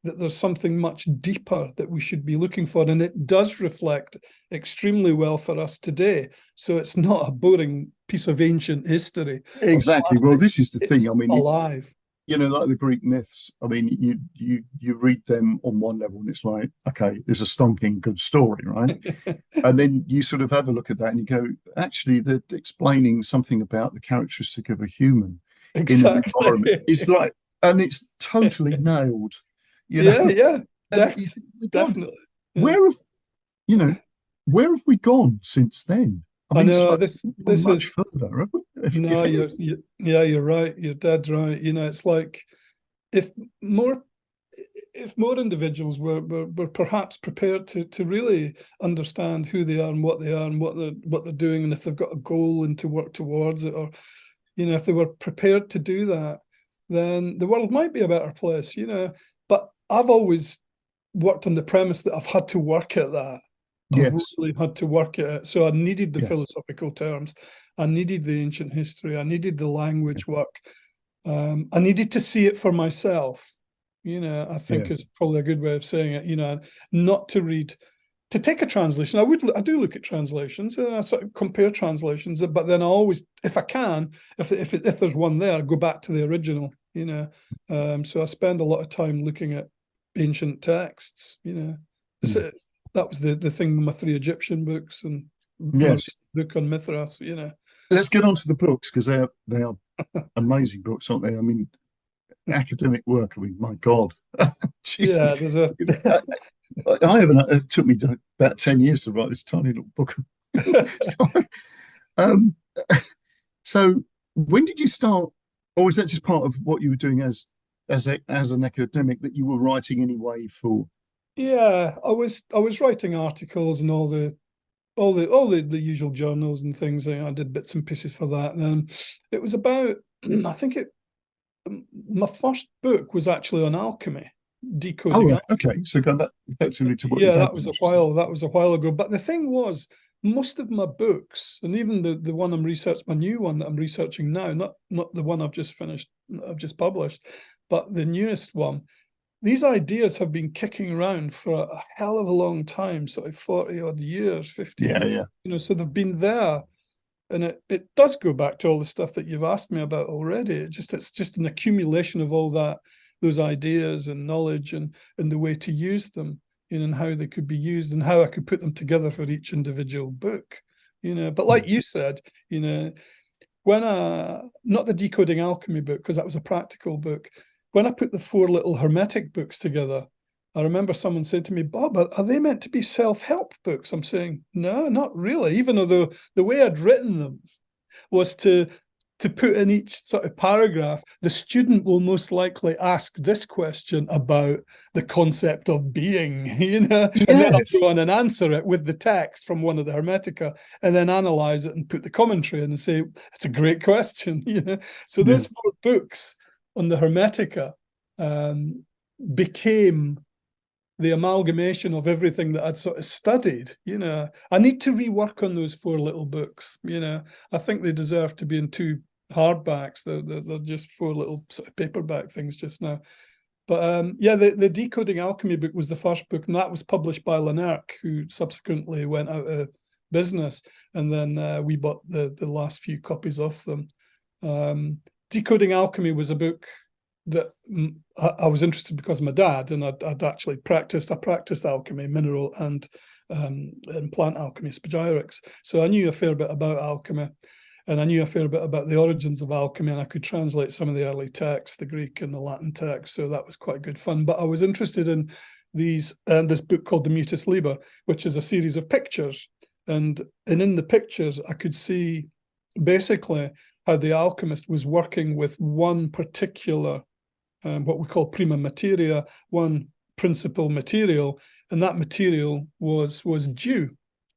That there's something much deeper that we should be looking for. And it does reflect extremely well for us today. So it's not a boring piece of ancient history. Exactly. Well, this is the thing. I mean, alive. You know, like the Greek myths. I mean, you read them on one level and it's like, okay, there's a stonking good story, right? And then you sort of have a look at that and you go, actually, they're explaining something about the characteristic of a human in an environment. It's like, and it's totally nailed. You know? Definitely. Where have we gone since then? I know this much is further. Have we? No, you're right. You're dead right. You know, it's like if more individuals were perhaps prepared to really understand who they are and what they are and what they're doing, and if they've got a goal and to work towards it, or, you know, if they were prepared to do that, then the world might be a better place, you know. But I've always worked on the premise that I've had to work at that. I really had to work at it. So I needed the philosophical terms. I needed the ancient history. I needed the language work. I needed to see it for myself. You know, I think is probably a good way of saying it. You know, not to read, to take a translation. I do look at translations and I sort of compare translations. But then I always, if I can, if there's one there, I go back to the original. You know, so I spend a lot of time looking at ancient texts. You know, that was the thing with my 3 Egyptian books and book on Mithras. You know, let's get on to the books because they are amazing books, aren't they? I mean, academic work. I mean, my God. Yeah, there's a. I haven't. It took me about 10 years to write this tiny little book. So when did you start, or was that just part of what you were doing as an academic, that you were writing anyway for? Yeah, I was writing articles and all the usual journals and things. I did bits and pieces for that. And then it was about, I think my first book was actually on alchemy, decoding. Oh, okay. So going back effectively to what that was a while ago. But the thing was, most of my books, and even the one my new one that I'm researching now, not the one I've just finished, I've just published, but the newest one, these ideas have been kicking around for a hell of a long time, sort of 40 odd years, 50 years. You know, so they've been there. And it does go back to all the stuff that you've asked me about already. It's just an accumulation of all those ideas and knowledge and the way to use them, you know, and how they could be used and how I could put them together for each individual book, you know. But like you said, you know, when not the Decoding Alchemy book, because that was a practical book, when I put the 4 little Hermetic books together, I remember someone said to me, Bob, are they meant to be self-help books? I'm saying, no, not really, even though the way I'd written them was to put in each sort of paragraph, the student will most likely ask this question about the concept of being, you know, and then I'll go on and answer it with the text from one of the Hermetica and then analyze it and put the commentary in and say, it's a great question, you know. So those 4 books on the Hermetica became the amalgamation of everything that I'd sort of studied, you know. I need to rework on those 4 little books, you know. I think they deserve to be in 2 hardbacks. They're just 4 little sort of paperback things just now. But the Decoding Alchemy book was the first book, and that was published by Lanark, who subsequently went out of business. And then we bought the last few copies of them. Decoding Alchemy was a book that I was interested because of my dad, and I'd actually practiced alchemy, mineral and plant alchemy, spagyrics. So I knew a fair bit about alchemy. and I knew a fair bit about the origins of alchemy, and I could translate some of the early texts, the Greek and the Latin texts, so that was quite good fun. But I was interested in this book called the Mutus Liber, which is a series of pictures, and in the pictures I could see basically how the alchemist was working with one particular, what we call prima materia, one principal material, and that material was dew,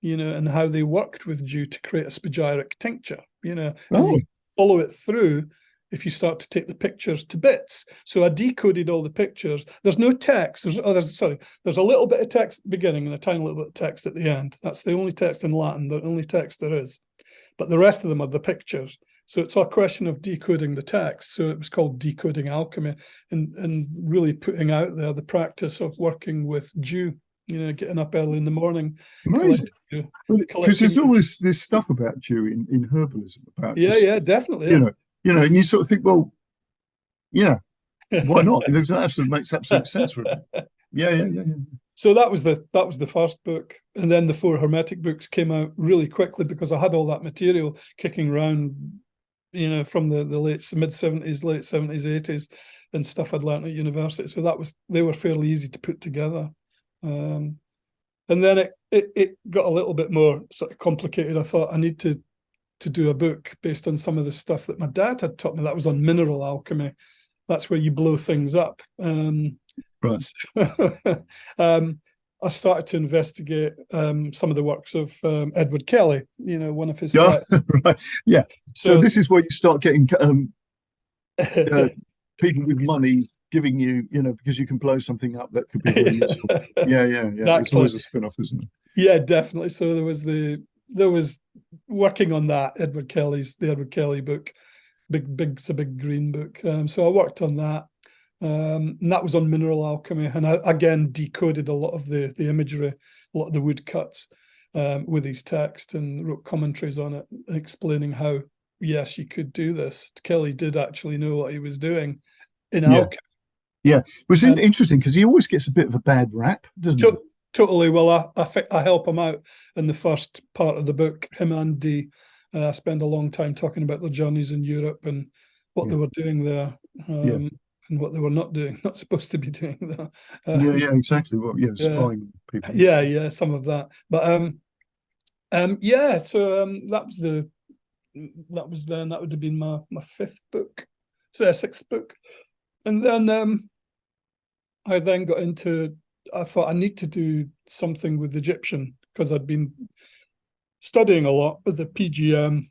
and how they worked with dew to create a spagyric tincture, and you follow it through if you start to take the pictures to bits. So I decoded all the pictures. There's no text. There's a little bit of text at the beginning and a tiny little bit of text at the end. That's the only text in Latin, the only text there is. But the rest of them are the pictures. So it's a question of decoding the text. So it was called Decoding Alchemy, and really putting out there the practice of working with dew, getting up early in the morning. Amazing. Because there's always this stuff about dew in herbalism. About definitely. And you sort of think, well, yeah, why not? It makes absolute sense for it. Yeah. So that was the first book, and then the 4 Hermetic books came out really quickly because I had all that material kicking around, from the mid-70s, late 70s, 80s, and stuff I'd learned at university. So they were fairly easy to put together. And then it got a little bit more sort of complicated. I thought I need to do a book based on some of the stuff that my dad had taught me. That was on mineral alchemy. That's where you blow things up. Right. So, I started to investigate some of the works of Edward Kelly, one of his texts. Right. Yeah. So this is where you start getting people with money giving you, because you can blow something up that could be very useful. Yeah. Exactly. There's always a spin-off, isn't there? Yeah, definitely. So there was working on that, the Edward Kelly book, it's a big green book. So I worked on that. And that was on mineral alchemy, and I again decoded a lot of the imagery, a lot of the woodcuts with his text, and wrote commentaries on it, explaining how yes, you could do this. Kelly did actually know what he was doing in alchemy. Yeah, it was interesting because he always gets a bit of a bad rap, doesn't he? Totally. Well, I help him out in the first part of the book. Him and Dee. I spend a long time talking about their journeys in Europe and what they were doing there. And what they were not supposed to be doing there. Exactly. Well, spying people. Yeah, some of that. But so that would have been my 5th book, so 6th book, and then I then got into. I thought I need to do something with Egyptian because I'd been studying a lot with the PGM.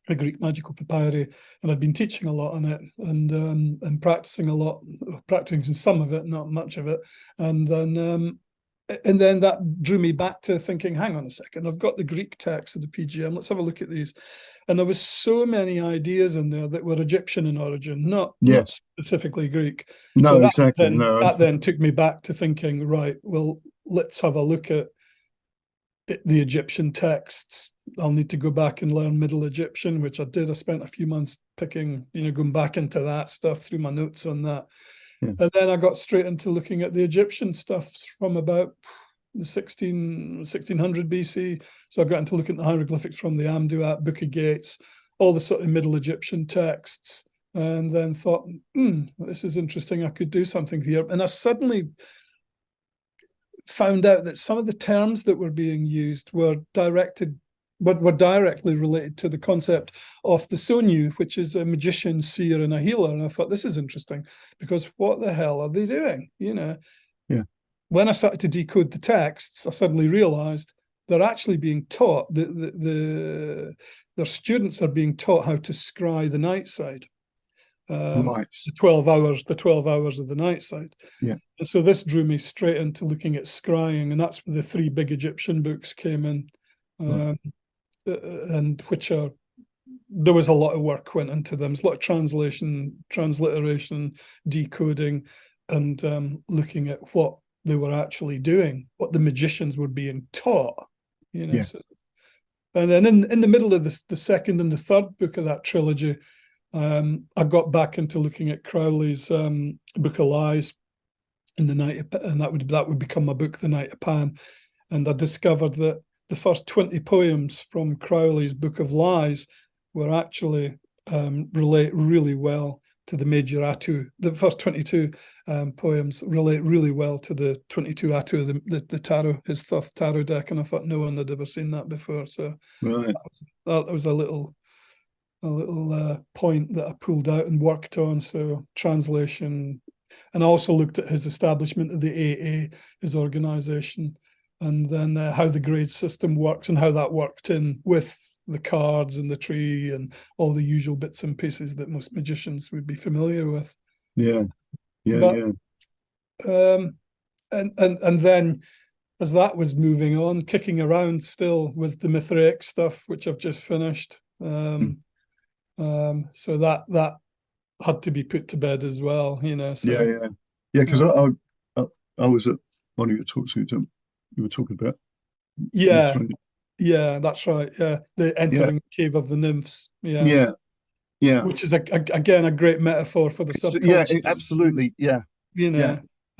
A Greek magical papyri, and I'd been teaching a lot on it and practicing a lot, practicing some of it, not much of it, and then that drew me back to thinking, hang on a second, I've got the Greek text of the PGM, let's have a look at these. And there was so many ideas in there that were Egyptian in origin, not specifically Greek. No, so exactly. That then took me back to thinking, right, well, let's have a look at the Egyptian texts. I'll need to go back and learn Middle Egyptian, which I did. I spent a few months picking, going back into that stuff through my notes on that. And then I got straight into looking at the Egyptian stuff from about the 1600 BC. So I got into looking at the hieroglyphics from the Amduat, Book of Gates, all the sort of Middle Egyptian texts, and then thought, this is interesting. I could do something here. And I suddenly found out that some of the terms that were being used were directly related to the concept of the Sonyu, which is a magician, seer, and a healer. And I thought, this is interesting, because what the hell are they doing? When I started to decode the texts, I suddenly realized they're actually being taught, their students are being taught how to scry the night side. The 12 hours of the night side. And so this drew me straight into looking at scrying, and that's where the 3 big Egyptian books came in, and there was a lot of work went into them. There's a lot of translation, transliteration, decoding, and looking at what they were actually doing, what the magicians were being taught. So, and then in the middle of the second and the third book of that trilogy, I got back into looking at Crowley's Book of Lies in the Night, and that would become my book, The Night of Pan. And I discovered that the first 20 poems from Crowley's Book of Lies were actually relate really well to the major Atu. The first 22 poems relate really well to the 22 Atu, the tarot, his Thoth tarot deck, and I thought no one had ever seen that before. So right. that was a little point that I pulled out and worked on. So translation, and also looked at his establishment of the AA, his organization, and then how the grade system works and how that worked in with the cards and the tree and all the usual bits and pieces that most magicians would be familiar with. Yeah. And then as that was moving on, kicking around still was the Mithraic stuff, which I've just finished. So that had to be put to bed as well, So because I was at one of your talks. You were talking about. Yeah, that's right. Yeah, the entering the cave of the nymphs. Yeah, which is again a great metaphor for the subconscious. Yeah, absolutely. Yeah,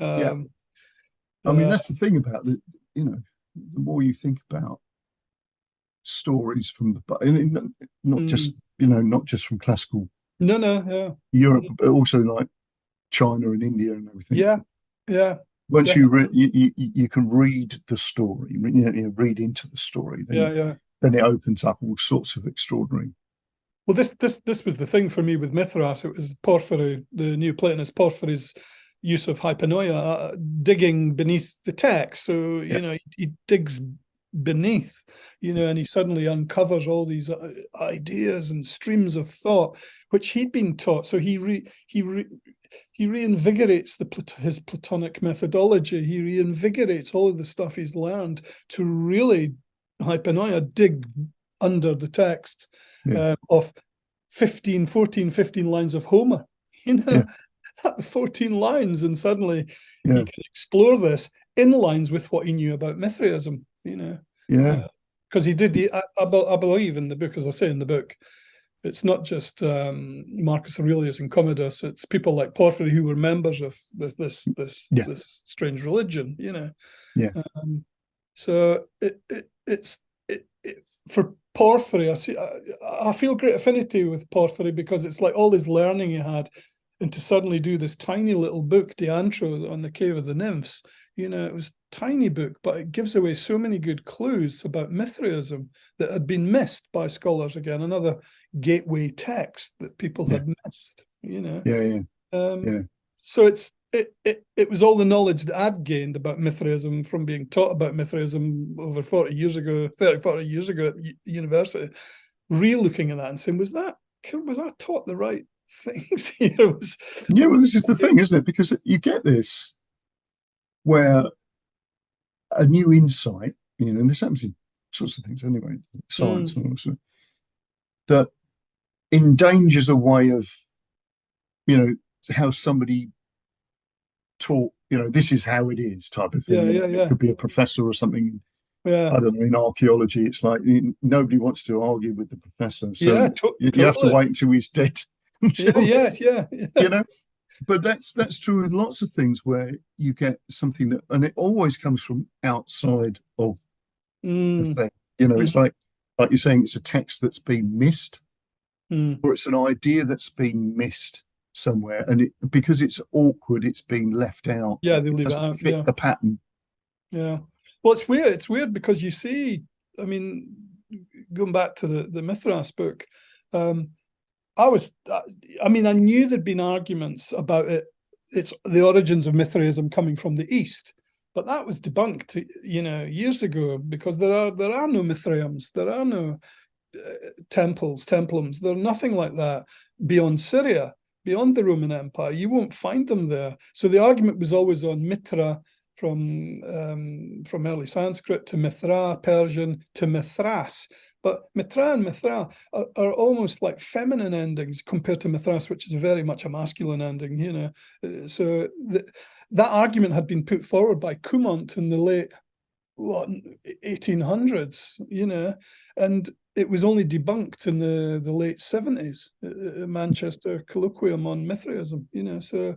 I mean, that's the thing about the more you think about stories from not just from classical Europe, but also like China and India and everything. Once definitely. you can read the story, read into the story, then it opens up all sorts of extraordinary. Well, this was the thing for me with Mithras. It was Porphyry, the Neoplatonist Porphyry's use of hypnoia, digging beneath the text. So he digs beneath, and he suddenly uncovers all these ideas and streams of thought which he'd been taught. So he reinvigorates his Platonic methodology. He reinvigorates all of the stuff he's learned to really hypnoia, dig under the text of 15 lines of Homer. 14 lines, and suddenly he can explore this in lines with what he knew about Mithraism. Because he did. I believe in the book, as I say in the book, it's not just Marcus Aurelius and Commodus. It's people like Porphyry who were members of this strange religion. So it's for Porphyry. I feel great affinity with Porphyry because it's like all this learning he had, and to suddenly do this tiny little book, the Antro on the Cave of the Nymphs. It was a tiny book, but it gives away so many good clues about Mithraism that had been missed by scholars. Again, another gateway text that people had missed. So it was all the knowledge that I'd gained about Mithraism from being taught about Mithraism over 40 years ago at university, re-looking at that and saying, was I taught the right things here? Well, this is the thing, isn't it? Because you get this where a new insight, and this happens in sorts of things anyway, science and also, that endangers a way of, how somebody taught, this is how it is type of thing. It could be a professor or something. I don't know, in archaeology, it's like nobody wants to argue with the professor. So you have to wait until he's dead. But that's true with lots of things where you get something that, and it always comes from outside of the thing. It's like you're saying, it's a text that's been missed, or it's an idea that's been missed somewhere, and because it's awkward, it's been left out. They leave it out. Fit the pattern. Well, it's weird. It's weird because you see, I mean, going back to the Mithras book, I knew there'd been arguments about it. It's the origins of Mithraism coming from the East, but that was debunked, years ago, because there are no Mithraeums, there are no temples, templums, there's nothing like that beyond Syria, beyond the Roman Empire. You won't find them there. So the argument was always on Mithra, from early Sanskrit to Mithra, Persian to Mithras. But Mithra and Mithra are almost like feminine endings compared to Mithras, which is very much a masculine ending, So that argument had been put forward by Cumont in the late 1800s, and it was only debunked in the late 70s, Manchester colloquium on Mithraism, So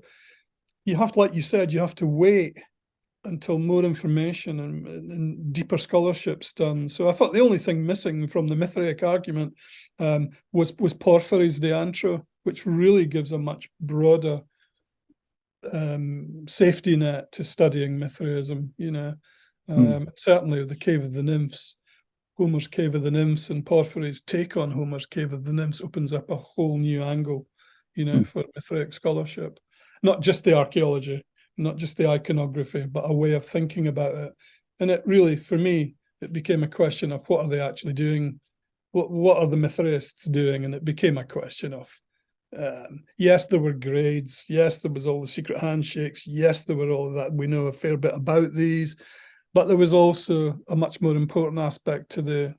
you have to, like you said, you have to wait until more information and deeper scholarship's done. So I thought the only thing missing from the Mithraic argument was Porphyry's De Antro, which really gives a much broader safety net to studying Mithraism. Certainly the Cave of the Nymphs, Homer's Cave of the Nymphs, and Porphyry's take on Homer's Cave of the Nymphs opens up a whole new angle, for Mithraic scholarship. Not just the archaeology, not just the iconography, but a way of thinking about it. And it really, for me, it became a question of what are they actually doing? What are the Mithraists doing? And it became a question of, yes, there were grades. Yes, there was all the secret handshakes. Yes, there were all of that. We know a fair bit about these. But there was also a much more important aspect to the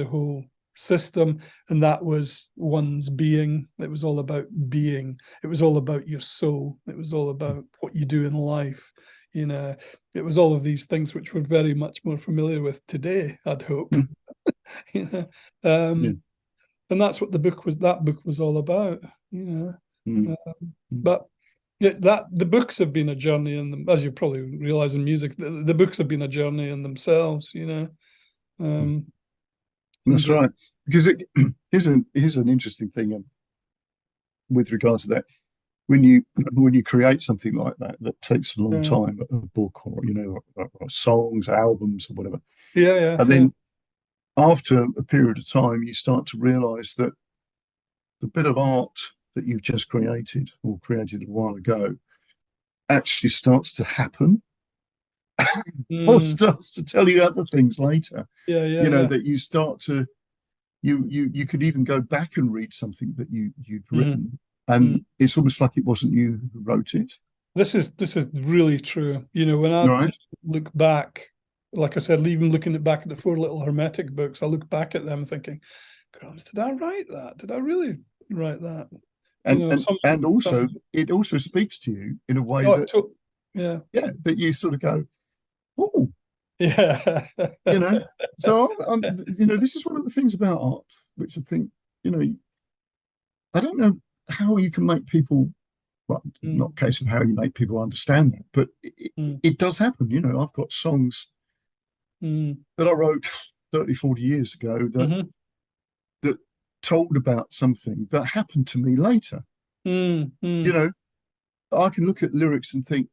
whole system, and that was one's being. It was all about being. It was all about your soul. It was all about what you do in life. It was all of these things which we're very much more familiar with today, I'd hope. And that's what that book was all about. But the books have been a journey in them, as you probably realize in music. The books have been a journey in themselves. That's right. Because here's an interesting thing with regard to that. When you create something like that takes a long time, a book or songs, albums or whatever. And then after a period of time, you start to realize that the bit of art that you've just created or created a while ago actually starts to happen or starts to tell you other things later. That you start to you could even go back and read something that you'd written, and it's almost like it wasn't you who wrote it. This is really true. When I look back, like I said, even looking back at the 4 little Hermetic books, I look back at them thinking, did I write that? Did I really write that? And also it also speaks to you in a way that you sort of go, oh, So this is one of the things about art, which I think I don't know how you can make people, well, not a case of how you make people understand that, but it does happen. I've got songs that I wrote 30, 40 years ago that told about something that happened to me later. I can look at lyrics and think,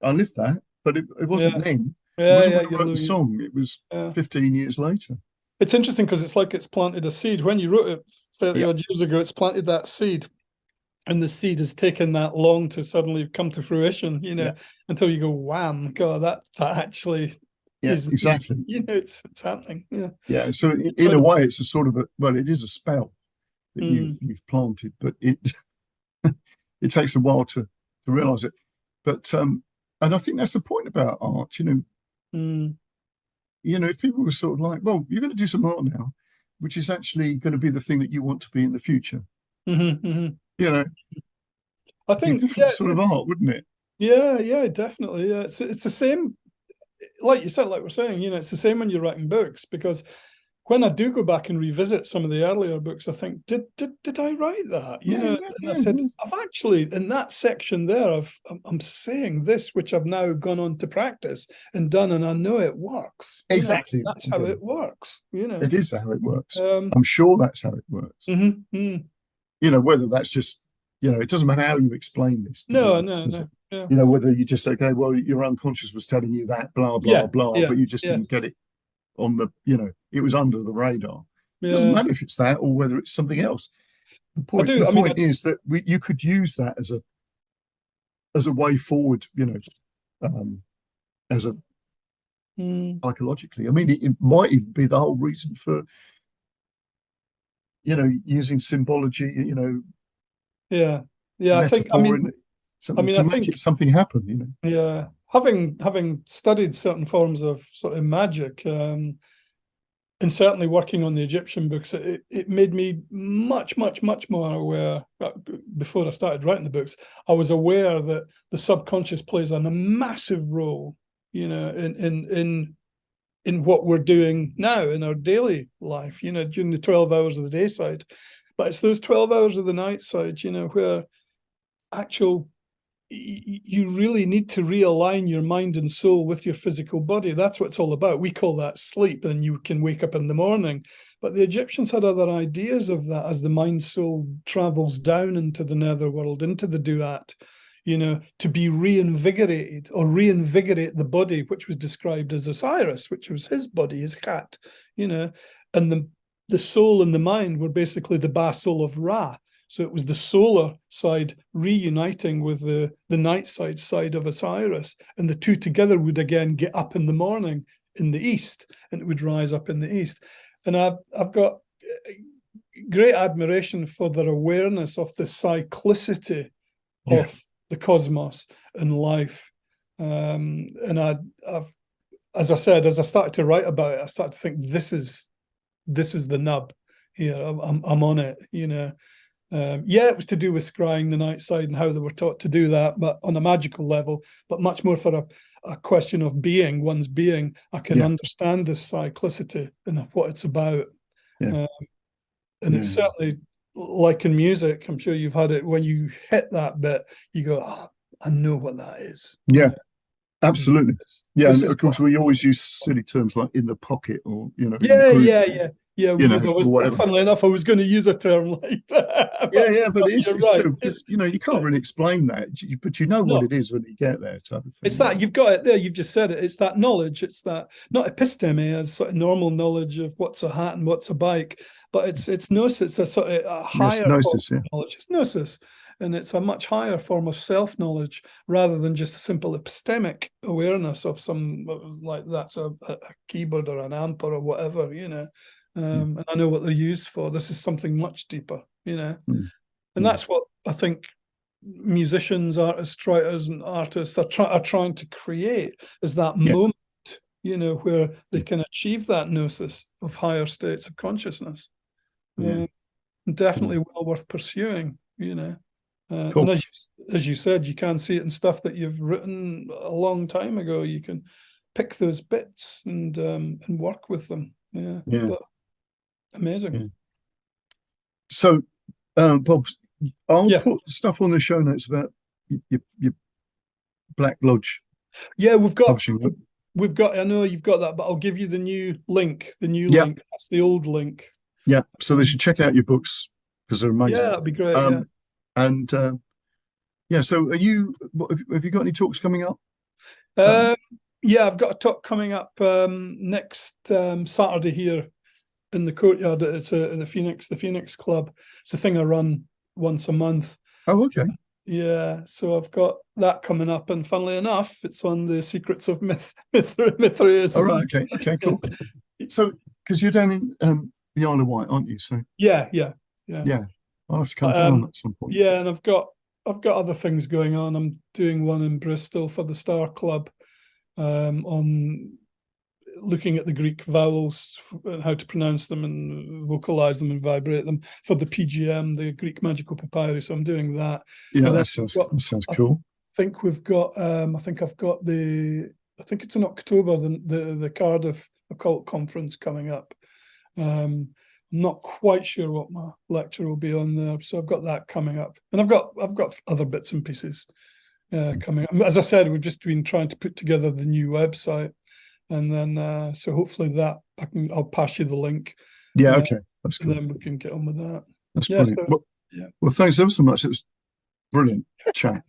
I lived that, but it wasn't then. It wasn't when I wrote the song. It was 15 years later. It's interesting because it's like it's planted a seed. When you wrote it 30 odd years ago, it's planted that seed, and the seed has taken that long to suddenly come to fruition, until you go, wham, God, that actually is exactly. It's happening. So in a way, it's a sort of it is a spell that you've planted, but it takes a while to realize it. But and I think that's the point about art, if people were sort of like, well, you're going to do some art now, which is actually going to be the thing that you want to be in the future. I think different sort of art, wouldn't it? Yeah, definitely. Yeah, it's the same, like you said, like we're saying, it's the same when you're writing books, because when I do go back and revisit some of the earlier books, I think, did I write that? And I said, I've actually, in that section there, I'm saying this, which I've now gone on to practice and done, and I know it works. Exactly. That's how it works. It is how it works. I'm sure that's how it works. Whether that's just, it doesn't matter how you explain this. No. Whether you just say, okay, well, your unconscious was telling you that, blah, blah, blah, but you just didn't get it on the, it was under the radar. It doesn't matter if it's that or whether it's something else. The point is that you could use that as a way forward, as a psychologically. I mean, it might even be the whole reason for, using symbology, I think, to make something happen, Yeah. Having studied certain forms of sort of magic, and certainly working on the Egyptian books, it made me much, much, much more aware. Before I started writing the books, I was aware that the subconscious plays a massive role, in what we're doing now in our daily life, during the 12 hours of the day side. But it's those 12 hours of the night side, where actual you really need to realign your mind and soul with your physical body. That's what it's all about. We call that sleep, and you can wake up in the morning. But the Egyptians had other ideas of that as the mind soul travels down into the netherworld, into the duat, to be reinvigorated or reinvigorate the body, which was described as Osiris, which was his body, his Khat, and the soul and the mind were basically the Ba soul of Ra. So it was the solar side reuniting with the night side of Osiris, and the two together would again get up in the morning in the east, and it would rise up in the east. And I've got great admiration for their awareness of the cyclicity of the cosmos and life. And I've, as I said, as I started to write about it, I started to think this is the nub here. I'm on it, it was to do with scrying the night side and how they were taught to do that, but on a magical level, but much more for a question of one's being. I can understand this cyclicity and what it's about. And it's certainly like in music, I'm sure you've had it, when you hit that bit, you go, oh, I know what that is. Yeah. Absolutely. Yeah, and of course we always use silly terms like in the pocket or funnily enough, I was going to use a term like that. But it's right. true, because you can't really explain that, but what it is when you get there, type of thing. It's that you've got it there, you've just said it. It's that knowledge. It's that, not episteme as sort of normal knowledge of what's a hat and what's a bike, but it's gnosis. It's a sort of a higher gnosis, knowledge. It's gnosis. And it's a much higher form of self-knowledge rather than just a simple epistemic awareness of some, like that's a keyboard or an amp or whatever, and I know what they're used for. This is something much deeper, and that's what I think musicians, artists, writers and artists are trying to create, is that moment, where they can achieve that gnosis of higher states of consciousness. Definitely well worth pursuing, Cool. And as you said, you can see it in stuff that you've written a long time ago. You can pick those bits and work with them. But amazing. So, Bob, I'll put stuff on the show notes about your Black Lodge. Yeah, we've got. Publishing. I know you've got that, but I'll give you the new link. The new link. That's the old link. Yeah. So they should check out your books because they're amazing. Yeah, that'd be great. And so have you got any talks coming up? I've got a talk coming up next Saturday here in the courtyard. It's in the Phoenix Club. It's a thing I run once a month. Oh, okay. So I've got that coming up, and funnily enough, it's on the secrets of Mithraism. All right, okay, cool. So, because you're down in the Isle of Wight, aren't you? So yeah. I'll have to come down at some point. Yeah, and I've got other things going on. I'm doing one in Bristol for the Star Club, on looking at the Greek vowels and how to pronounce them and vocalize them and vibrate them for the PGM, the Greek Magical Papyri. So I'm doing that. Yeah, that sounds cool. I think we've got. I think it's in October, the Cardiff Occult conference coming up. I'm not quite sure what my lecture will be on there, so I've got that coming up, and I've got other bits and pieces coming up. As I said, we've just been trying to put together the new website, and then so hopefully that I'll pass you the link. Yeah, okay, that's cool. And then we can get on with that. That's brilliant. Well, thanks ever so much. It was brilliant chat.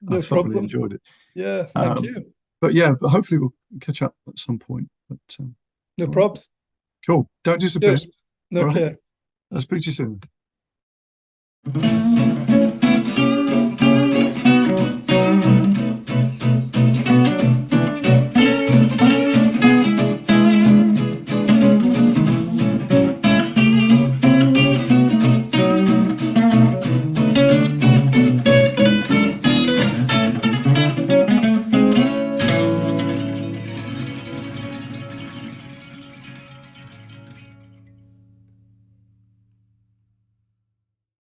No I problem. thoroughly enjoyed it. Yeah, thank you. But hopefully we'll catch up at some point. But no problems. Cool. Don't disappear. Okay. I'll speak to you soon.